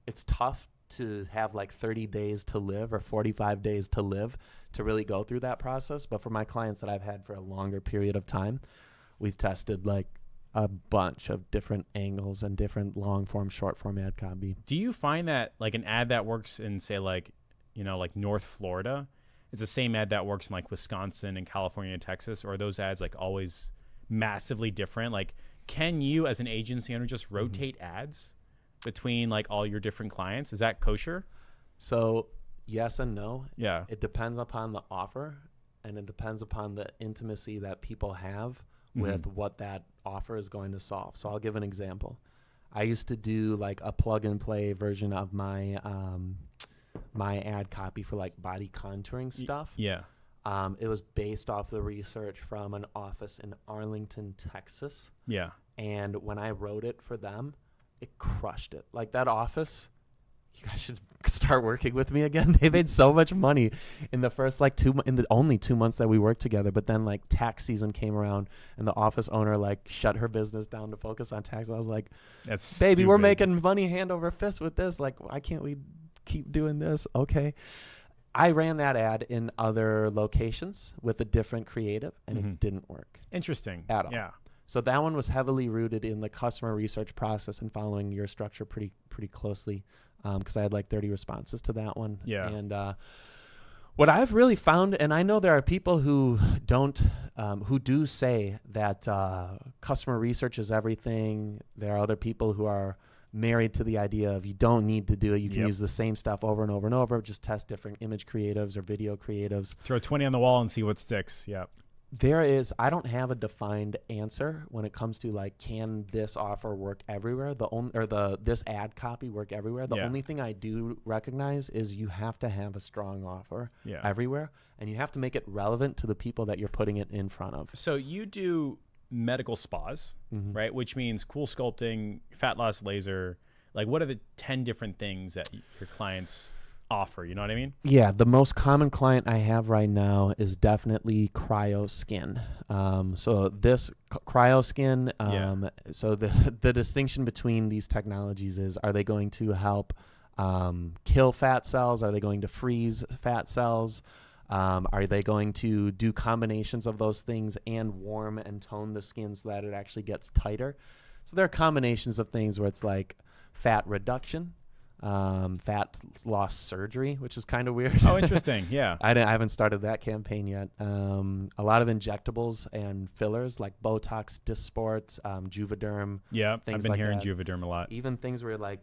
it's tough to have like 30 days to live or 45 days to live to really go through that process. But for my clients that I've had for a longer period of time, we've tested like a bunch of different angles and different long form, short form ad copy. Do you find that like an ad that works in, say, like, you know, like North Florida, is the same ad that works in like Wisconsin and California and Texas, or are those ads like always massively different? Like, can you as an agency owner just rotate ads between like all your different clients? Is that kosher? So yes and no. Yeah. It depends upon the offer, and it depends upon the intimacy that people have with what that offer is going to solve. So I'll give an example. I used to do like a plug and play version of my my ad copy for like body contouring stuff. Yeah. It was based off the research from an office in Arlington, Texas. Yeah. And when I wrote it for them, it crushed it. Like that office, you guys should start working with me again. They made so much money in the first like in the only 2 months that we worked together. But then like tax season came around and the office owner like shut her business down to focus on tax. I was like, that's baby, stupid. we're making money hand over fist with this. Like, why can't we keep doing this? Okay. I ran that ad in other locations with a different creative, and it didn't work Interesting. at all. Yeah. So that one was heavily rooted in the customer research process and following your structure pretty closely, because I had like 30 responses to that one. Yeah. And what I've really found, and I know there are people who do say that customer research is everything. There are other people who are married to the idea of you don't need to do it. You can use the same stuff over and over and over. Just test different image creatives or video creatives. Throw 20 on the wall and see what sticks. Yeah. I don't have a defined answer when it comes to like, can this offer work everywhere? This ad copy work everywhere? The only thing I do recognize is you have to have a strong offer everywhere, and you have to make it relevant to the people that you're putting it in front of. So you do medical spas, right? Which means cool sculpting, fat loss laser. Like, what are the 10 different things that your clients offer? You know what I mean? Yeah, the most common client I have right now is definitely CryoSkin. So this CryoSkin, so the distinction between these technologies is, are they going to help kill fat cells? Are they going to freeze fat cells? Are they going to do combinations of those things and warm and tone the skin so that it actually gets tighter? So there are combinations of things where it's like fat reduction, fat loss surgery, which is kind of weird. Oh, interesting. Yeah. I haven't started that campaign yet. A lot of injectables and fillers like Botox, Dysport, Juvederm. Yeah, things I've been like hearing that. Juvederm a lot. Even things where like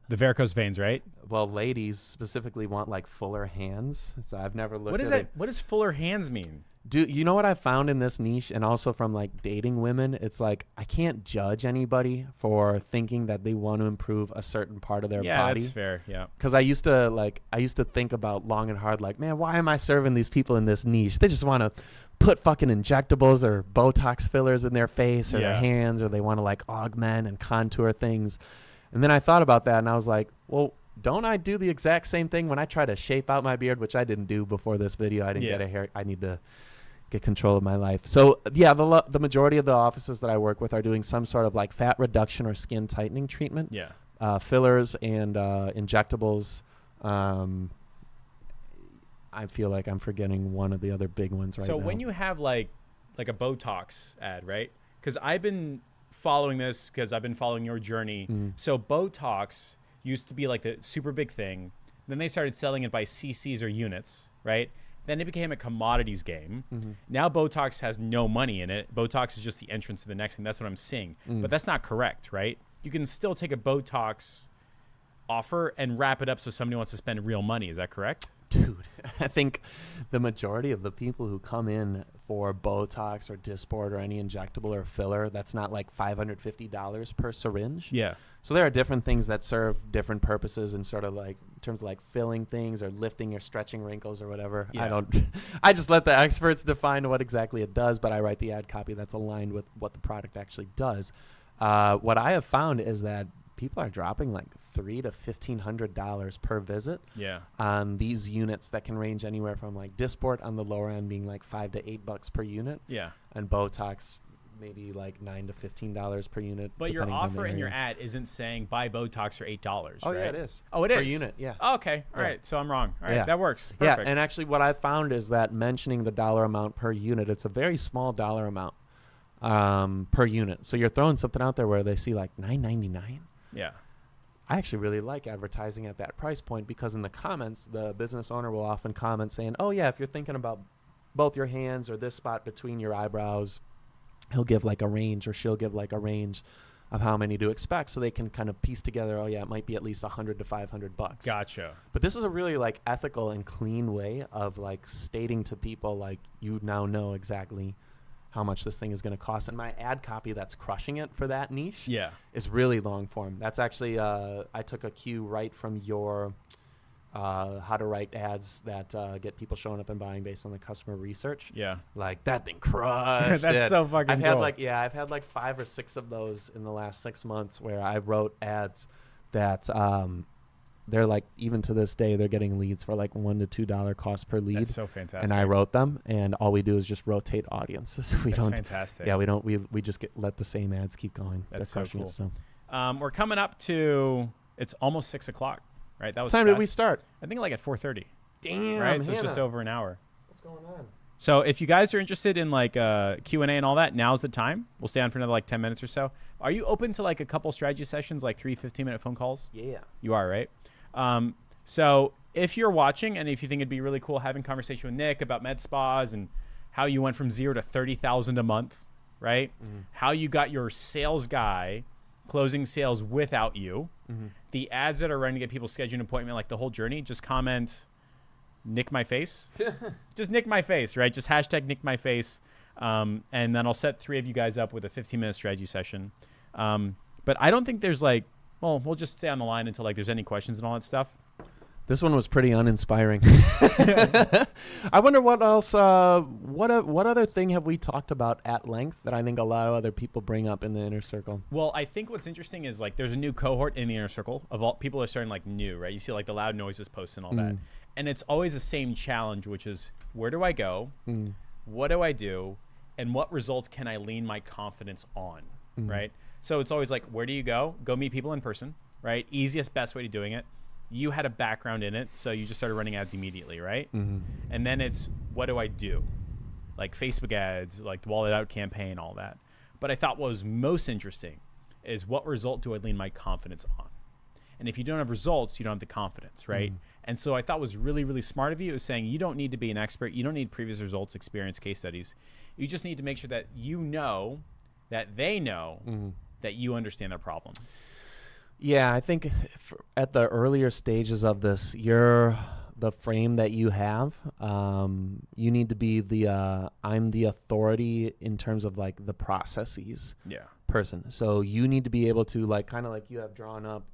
the varicose veins, right? Well, ladies specifically want like fuller hands. So I've never looked What is at that? it. What does fuller hands mean? Do you know what I found in this niche, and also from like dating women? It's like I can't judge anybody for thinking that they want to improve a certain part of their body. Yeah, that's fair. Yeah. Because I used to think about long and hard, like, man, why am I serving these people in this niche? They just want to put fucking injectables or Botox fillers in their face or their hands, or they want to like augment and contour things. And then I thought about that, and I was like, well, don't I do the exact same thing when I try to shape out my beard, which I didn't do before this video. I didn't get a hair. I need to get control of my life. So yeah, the majority of the offices that I work with are doing some sort of like fat reduction or skin tightening treatment. Yeah. Fillers and injectables. I feel like I'm forgetting one of the other big ones right now. So when you have like a Botox ad, right? Because I've been following this because I've been following your journey. So Botox used to be like the super big thing. Then they started selling it by cc's or units, right? Then it became a commodities game. Now Botox has no money in it. Botox is just the entrance to the next thing. That's what I'm seeing. But that's not correct, right? You can still take a Botox offer and wrap it up so somebody wants to spend real money. Is that correct? Dude, I think the majority of the people who come in for Botox or Dysport or any injectable or filler, that's not like $550 per syringe. Yeah. So there are different things that serve different purposes and sort of like in terms of like filling things or lifting or stretching wrinkles or whatever. Yeah. I just let the experts define what exactly it does, but I write the ad copy that's aligned with what the product actually does. What I have found is that people are dropping like $300 to $1,500 per visit. Yeah. On these units that can range anywhere from like Dysport on the lower end being like $5 to $8 per unit. Yeah. And Botox maybe like $9 to $15 per unit. But your offer in your ad isn't saying buy Botox for $8. Oh, right? yeah, it is. Oh, it is? Per unit, yeah. Oh, okay. All right. So I'm wrong. All right. Yeah. That works. Perfect. Yeah, and actually what I found is that mentioning the dollar amount per unit, it's a very small dollar amount per unit. So you're throwing something out there where they see like $9.99. Yeah. I actually really like advertising at that price point because in the comments, the business owner will often comment saying, oh, yeah, if you're thinking about both your hands or this spot between your eyebrows, he'll give like a range or she'll give like a range of how many to expect so they can kind of piece together, oh, yeah, it might be at least $100 to $500. Gotcha. But this is a really like ethical and clean way of like stating to people like you now know exactly how much this thing is going to cost. And my ad copy that's crushing it for that niche Yeah. is really long form. That's actually, I took a cue right from your how to write ads that get people showing up and buying based on the customer research. Yeah. Like that thing crushed. That's it. so fucking I've had cool. I've had like 5 or 6 of those in the last 6 months where I wrote ads that they're like, even to this day, they're getting leads for like $1 to $2 cost per lead. That's so fantastic. And I wrote them, and all we do is just rotate audiences. We That's don't. fantastic. Yeah, we don't. We just let the same ads keep going. That's They're so crushing it cool. still. We're coming up to, it's almost 6 o'clock, right? That was What time did we fast. start? I think like at 4:30, Damn, right? So it's just Hannah. over an hour. What's going on? So if you guys are interested in like Q&A and all that, now's the time. We'll stay on for another like 10 minutes or so. Are you open to like a couple strategy sessions, like 3 15-minute phone calls? Yeah. You are, right? So if you're watching and if you think it'd be really cool having a conversation with Nick about med spas and how you went from 0 to 30,000 a month, right? How you got your sales guy closing sales without you, the ads that are running to get people scheduling an appointment, like the whole journey, just comment Nick my face. Just Nick my face, right? Just hashtag Nick my face. And then I'll set 3 of you guys up with a 15-minute strategy session. But I don't think there's like, well, we'll just stay on the line until like there's any questions and all that stuff. This one was pretty uninspiring. I wonder what else. What other thing have we talked about at length that I think a lot of other people bring up in the inner circle? Well, I think what's interesting is like there's a new cohort in the inner circle of all people are starting like new, right? You see like the loud noises posts and all that. And it's always the same challenge, which is where do I go? What do I do? And what results can I lean my confidence on, right? So it's always like, where do you go? Go meet people in person, right? Easiest, best way to doing it. You had a background in it, so you just started running ads immediately, right? And then it's, what do I do? Like Facebook ads, like the Wallet Out campaign, all that. But I thought what was most interesting is what result do I lean my confidence on? And if you don't have results, you don't have the confidence, right? And so I thought was really, really smart of you is saying you don't need to be an expert. You don't need previous results, experience, case studies. You just need to make sure that you know that they know that you understand their problem. Yeah, I think at the earlier stages of this, the frame that you have, you need to be the I'm the authority in terms of like the processes person. So you need to be able to like kind of like you have drawn up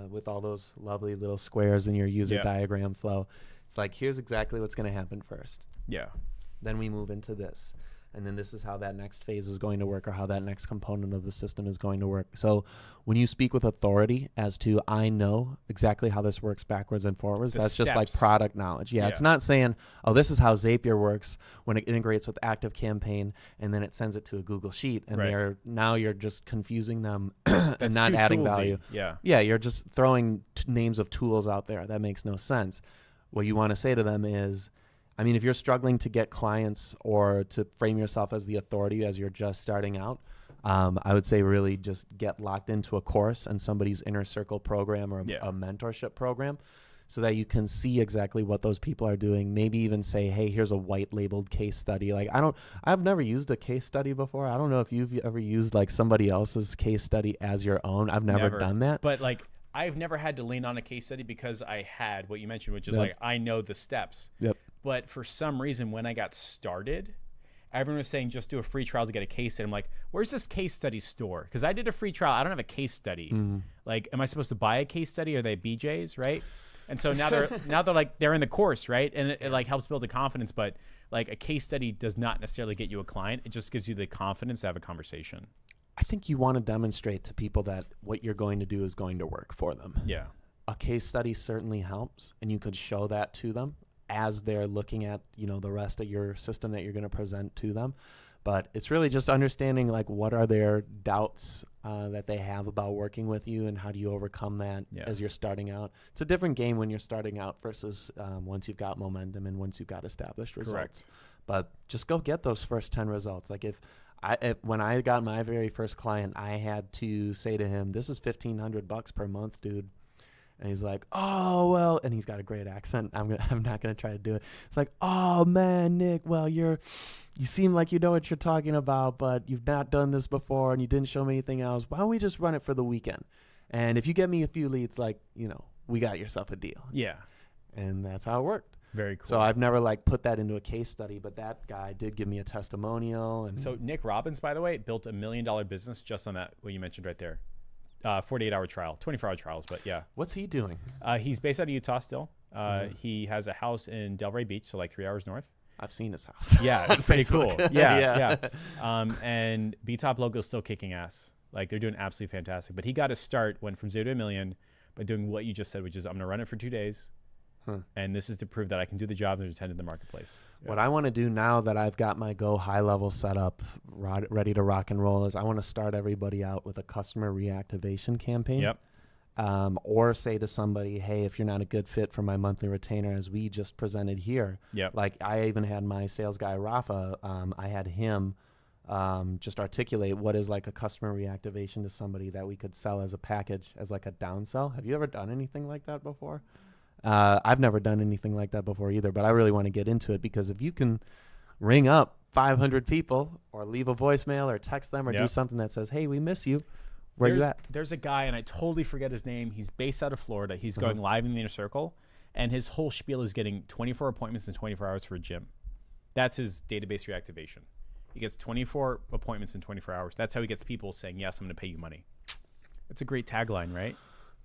with all those lovely little squares in your user diagram flow. It's like, here's exactly what's going to happen first. Yeah. Then we move into this. And then this is how that next phase is going to work, or how that next component of the system is going to work. So when you speak with authority as to, I know exactly how this works backwards and forwards, that's just like product knowledge. Yeah, it's not saying, oh, this is how Zapier works when it integrates with ActiveCampaign, and then it sends it to a Google Sheet. And now you're just confusing them and not adding value. Yeah, you're just throwing names of tools out there. That makes no sense. What you want to say to them is, I mean, if you're struggling to get clients or to frame yourself as the authority as you're just starting out, I would say really just get locked into a course and somebody's inner circle program or a mentorship program so that you can see exactly what those people are doing. Maybe even say, hey, here's a white labeled case study. Like I've never used a case study before. I don't know if you've ever used like somebody else's case study as your own. I've never done that. But like, I've never had to lean on a case study because I had what you mentioned, which is like, I know the steps. Yep. But for some reason, when I got started, everyone was saying just do a free trial to get a case study. I'm like, where's this case study store? Because I did a free trial. I don't have a case study. Like, am I supposed to buy a case study? Are they BJ's, right? And so now they're like, they're in the course, right? And it like helps build the confidence. But like a case study does not necessarily get you a client. It just gives you the confidence to have a conversation. I think you want to demonstrate to people that what you're going to do is going to work for them. Yeah. A case study certainly helps, and you could show that to them as they're looking at, the rest of your system that you're going to present to them. But it's really just understanding like what are their doubts that they have about working with you, and how do you overcome that as you're starting out. It's a different game when you're starting out versus once you've got momentum and once you've got established results. Correct. But just go get those first 10 results. Like when I got my very first client, I had to say to him, this is $1,500 per month, dude. And he's like, oh, well, and he's got a great accent. I'm not going to try to do it. It's like, oh, man, Nick, well, you seem like you know what you're talking about, but you've not done this before and you didn't show me anything else. Why don't we just run it for the weekend? And if you get me a few leads, like, we got yourself a deal. Yeah. And that's how it worked. Very cool. So I've never like put that into a case study, but that guy did give me a testimonial. And So Nick Robbins, by the way, built $1 million business just on that, what you mentioned right there. 48-hour trial, 24-hour trials, but yeah. what's he doing? He's based out of Utah still. He has a house in Delray Beach, so like 3 hours north. I've seen his house. Yeah, it's pretty cool. Facebook. Yeah. And B-Top logo is still kicking ass. Like they're doing absolutely fantastic. But he got his start, went from 0 to $1 million by doing what you just said, which is I'm going to run it for 2 days. And this is to prove that I can do the job and attend in the marketplace. Yeah. What I want to do now that I've got my Go High Level set up, ready to rock and roll, is I want to start everybody out with a customer reactivation campaign. Yep. Or say to somebody, hey, if you're not a good fit for my monthly retainer, as we just presented here. Yep. Like I even had my sales guy, Rafa, I had him just articulate what is like a customer reactivation to somebody that we could sell as a package, as like a downsell. Have you ever done anything like that before? I've never done anything like that before either, but I really want to get into it because if you can ring up 500 people or leave a voicemail or text them or do something that says, hey, we miss you. Where you at? There's a guy, and I totally forget his name. He's based out of Florida. He's going live in the Inner Circle, and his whole spiel is getting 24 appointments in 24 hours for a gym. That's his database reactivation. He gets 24 appointments in 24 hours. That's how he gets people saying, yes, I'm going to pay you money. It's a great tagline, right?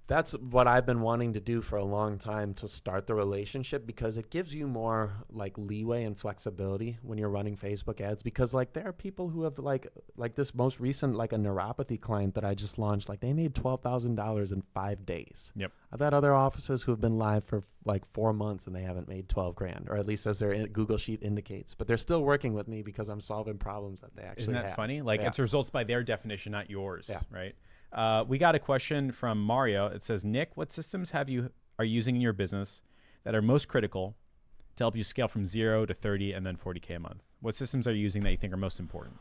That's what I've been wanting to do for a long time, to start the relationship, because it gives you more like leeway and flexibility when you're running Facebook ads. Because like there are people who have like this most recent, like a neuropathy client that I just launched, like they made $12,000 in 5 days. Yep. I've had other offices who have been live for like 4 months and they haven't made 12 grand, or at least as their Google sheet indicates, but they're still working with me because I'm solving problems that they actually Isn't that have. funny? Like it's results by their definition, not yours. Yeah. Right. We got a question from Mario. It says, Nick, what systems are you using in your business that are most critical to help you scale from 0 to 30 and then 40K a month? What systems are you using that you think are most important?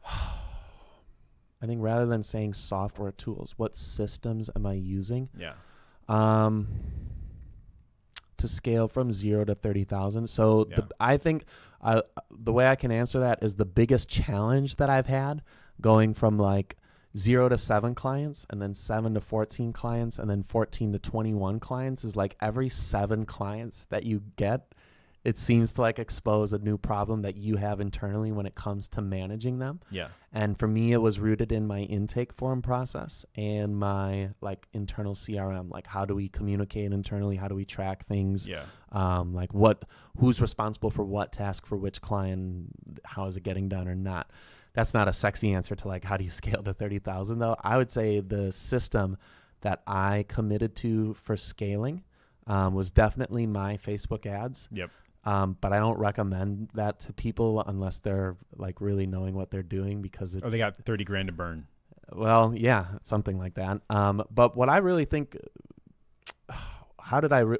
I think rather than saying software tools, what systems am I using? Yeah. To scale from 0 to 30,000. So I think the way I can answer that is the biggest challenge that I've had going from like 0 to 7 clients and then 7 to 14 clients and then 14 to 21 clients is like every 7 clients that you get, it seems to like expose a new problem that you have internally when it comes to managing them. Yeah. And for me, it was rooted in my intake form process and my like internal CRM. Like, how do we communicate internally? How do we track things? Yeah. Like who's responsible for what task for which client? How is it getting done or not? That's not a sexy answer to like, how do you scale to 30,000 though? I would say the system that I committed to for scaling was definitely my Facebook ads. Yep. But I don't recommend that to people unless they're like really knowing what they're doing, because it's, they got 30 grand to burn. Well, yeah, something like that. But what I really think,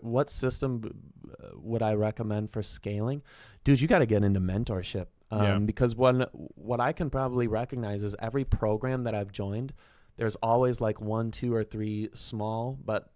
what system would I recommend for scaling? Dude, you got to get into mentorship. Because what I can probably recognize is every program that I've joined, there's always like 1, 2, or 3 small, but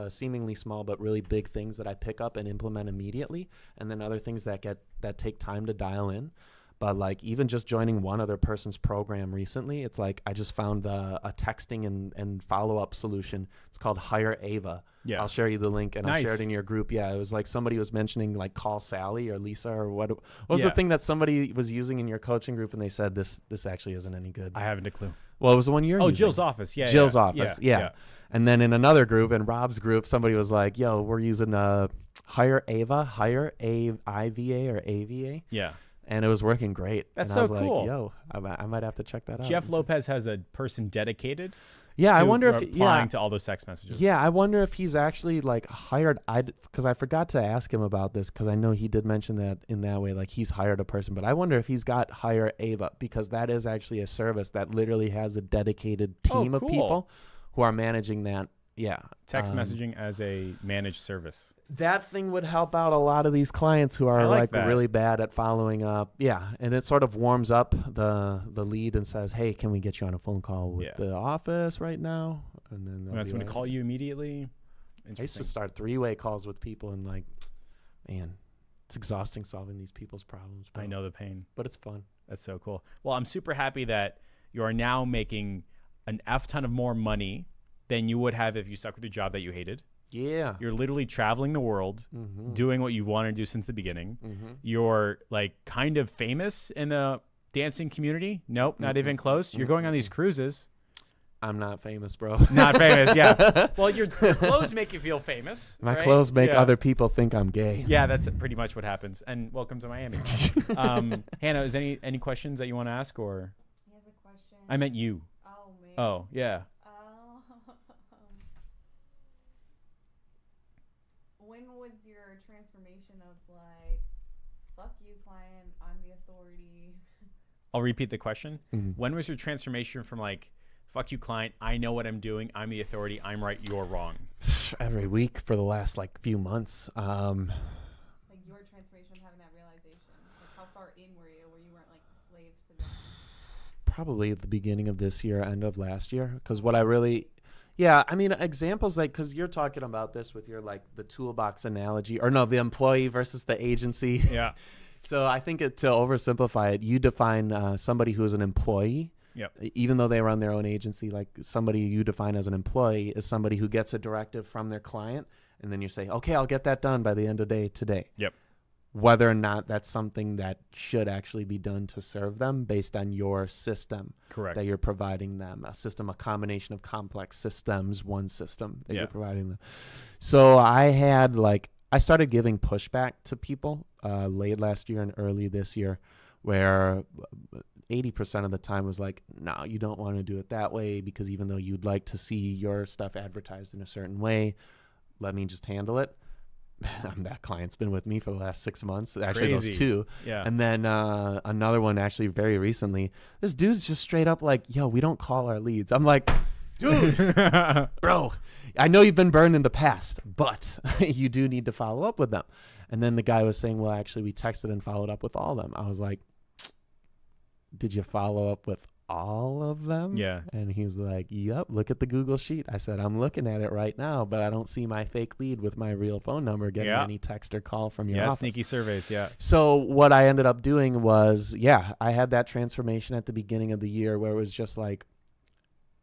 seemingly small, but really big things that I pick up and implement immediately. And then other things that take time to dial in. But like even just joining one other person's program recently, it's like I just found a texting and follow-up solution. It's called Hire Ava. Yeah. I'll share you the link and I'll share it in your group. Yeah, it was like somebody was mentioning like Call Sally or Lisa or what was the thing that somebody was using in your coaching group and they said this actually isn't any good. I haven't a clue. Well, it was the one you're using. Jill's office. Yeah. Jill's office. Yeah. And then in another group, in Rob's group, somebody was like, yo, we're using Hire Ava, Hire A-I-V-A or A-V-A. Yeah. And it was working great. That's and so I was cool. Like, yo, I might have to check that out. Jeff Lopez has a person dedicated. Yeah, I wonder if replying to all those text messages. Yeah, I wonder if he's actually like hired. Because I forgot to ask him about this, because I know he did mention that in that way, like he's hired a person. But I wonder if he's got Hire Ava, because that is actually a service that literally has a dedicated team of people who are managing that. Yeah, text messaging as a managed service. That thing would help out a lot of these clients who are like really bad at following up. Yeah, and it sort of warms up the lead and says, "Hey, can we get you on a phone call with the office right now?" And then that's going to call you immediately. I used to start 3-way calls with people, and like, man, it's exhausting solving these people's problems. Bro. I know the pain, but it's fun. That's so cool. Well, I'm super happy that you are now making an F ton of more money than you would have if you stuck with your job that you hated. Yeah. You're literally traveling the world, doing what you wanted to do since the beginning. You're like kind of famous in the dancing community. Nope, not even close. You're going on these cruises. I'm not famous, bro. Not famous, yeah. Well, your clothes make you feel famous. My right? clothes make other people think I'm gay. Yeah, that's pretty much what happens. And welcome to Miami. Hannah, is any questions that you want to ask, or? He has a question. I meant you. Oh, me. Oh, yeah. When was your transformation of like, fuck you, client, I'm the authority? I'll repeat the question. When was your transformation from like, fuck you, client, I know what I'm doing, I'm the authority, I'm right, you're wrong? Every week for the last like few months. Like your transformation of having that realization. Like how far in were you where you weren't like a slave to them? Probably at the beginning of this year, end of last year. Because what I really, I mean, examples like, because you're talking about this with your like the toolbox analogy, or no, the employee versus the agency. Yeah. So I think to oversimplify it, you define somebody who is an employee. Yep. Even though they run their own agency, like somebody you define as an employee is somebody who gets a directive from their client, and then you say, okay, I'll get that done by the end of the day today. Yep. Whether or not that's something that should actually be done to serve them based on your system. Correct. That you're providing them, a system, a combination of complex systems, one system that you're providing them. So I started giving pushback to people late last year and early this year, where 80% of the time was like, no, you don't want to do it that way, because even though you'd like to see your stuff advertised in a certain way, let me just handle it. That client's been with me for the last 6 months. Actually, those two. Yeah. And then another one actually very recently. This dude's just straight up like, yo, we don't call our leads. I'm like, dude, bro, I know you've been burned in the past, but you do need to follow up with them. And then the guy was saying, well, actually, we texted and followed up with all of them. I was like, did you follow up with all of them? Yeah. And he's like, yep, look at the Google sheet. I said, I'm looking at it right now, but I don't see my fake lead with my real phone number getting any text or call from your office. Sneaky surveys, So what I ended up doing was, I had that transformation at the beginning of the year where it was just like,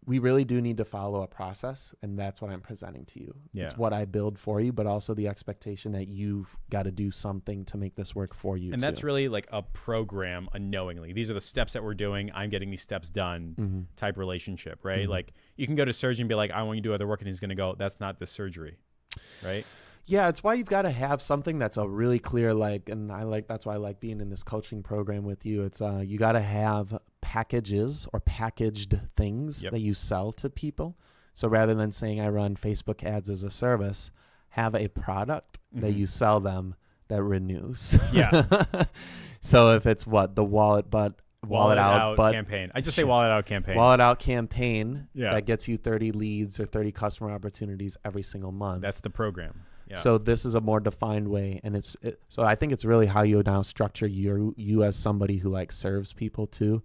we really do need to follow a process, and that's what I'm presenting to you. Yeah. It's what I build for you, but also the expectation that you've got to do something to make this work for you. And that's really like a program unknowingly. These are the steps that we're doing. I'm getting these steps done type relationship, right? Like you can go to surgeon and be like, I want you to do other work. And he's going to go, that's not the surgery, right? Yeah, it's why you've got to have something that's a really clear, that's why I like being in this coaching program with you. It's you got to have packages or packaged things that you sell to people. So rather than saying I run Facebook ads as a service, have a product that you sell them that renews. Yeah. So if it's the wallet out campaign. I just say wallet out campaign. Wallet out campaign that gets you 30 leads or 30 customer opportunities every single month. That's the program. Yeah. So this is a more defined way, and so I think it's really how you now structure you as somebody who like serves people too.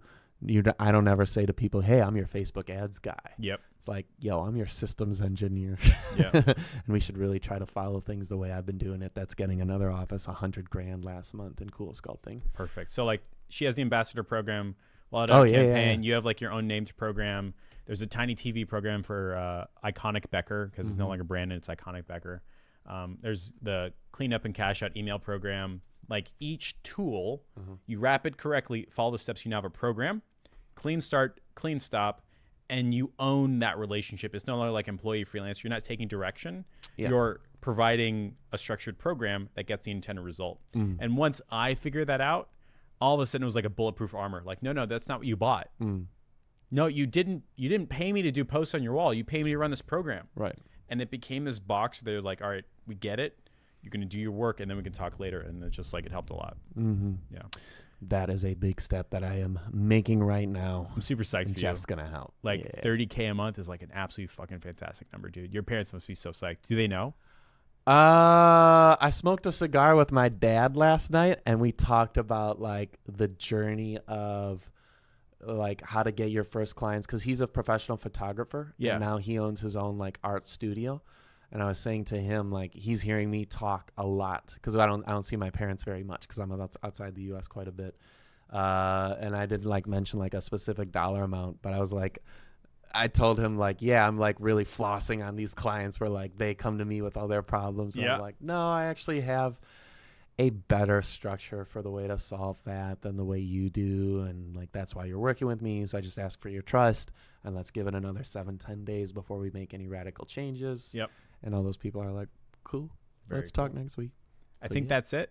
I don't ever say to people, "Hey, I'm your Facebook ads guy." Yep. It's like, "Yo, I'm your systems engineer." Yeah. And we should really try to follow things the way I've been doing it. That's getting another office $100,000 last month in Cool Sculpting. Perfect. So like she has the ambassador program, Wallet Out campaign. You have like your own named program. There's a Tiny TV program for Iconic Becker because it's no longer branded. It's Iconic Becker. There's the Clean Up and Cash Out email program. Like each tool, you wrap it correctly, follow the steps, you now have a program, clean start, clean stop, and you own that relationship. It's no longer like employee freelance. You're not taking direction. Yeah. You're providing a structured program that gets the intended result. And once I figured that out, all of a sudden it was like a bulletproof armor. Like, no, that's not what you bought. No, you didn't pay me to do posts on your wall. You paid me to run this program. Right. And it became this box where they're like, all right, we get it. You're going to do your work, and then we can talk later. And it's just like it helped a lot. Yeah. That is a big step that I am making right now. I'm super psyched for you. Just going to help. Like $30K a month is like an absolute fucking fantastic number, dude. Your parents must be so psyched. Do they know? I smoked a cigar with my dad last night, and we talked about like the journey of like how to get your first clients, because he's a professional photographer. Yeah. And now he owns his own like art studio. And I was saying to him, like, he's hearing me talk a lot because I don't see my parents very much because I'm outside the U.S. quite a bit. And I didn't like mention like a specific dollar amount, but I was like, I told him like, yeah, I'm like really flossing on these clients where like they come to me with all their problems. And Yeah. I'm like, no, I actually have a better structure for the way to solve that than the way you do. And like, that's why you're working with me. So I just ask for your trust, and let's give it another 7-10 days before we make any radical changes. Yep. And all those people are like, cool. Very Let's talk next week. I So, think yeah. that's it.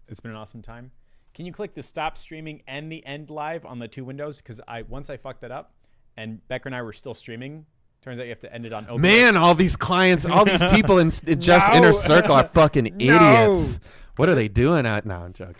It's been an awesome time. Can you click the stop streaming and the end live on the two windows? Because once I fucked that up, and Becker and I were still streaming. Turns out you have to end it on OBS. Man, all these clients, all these people in Jeff's No. inner circle are fucking No. idiots. What are they doing out? No, I'm joking.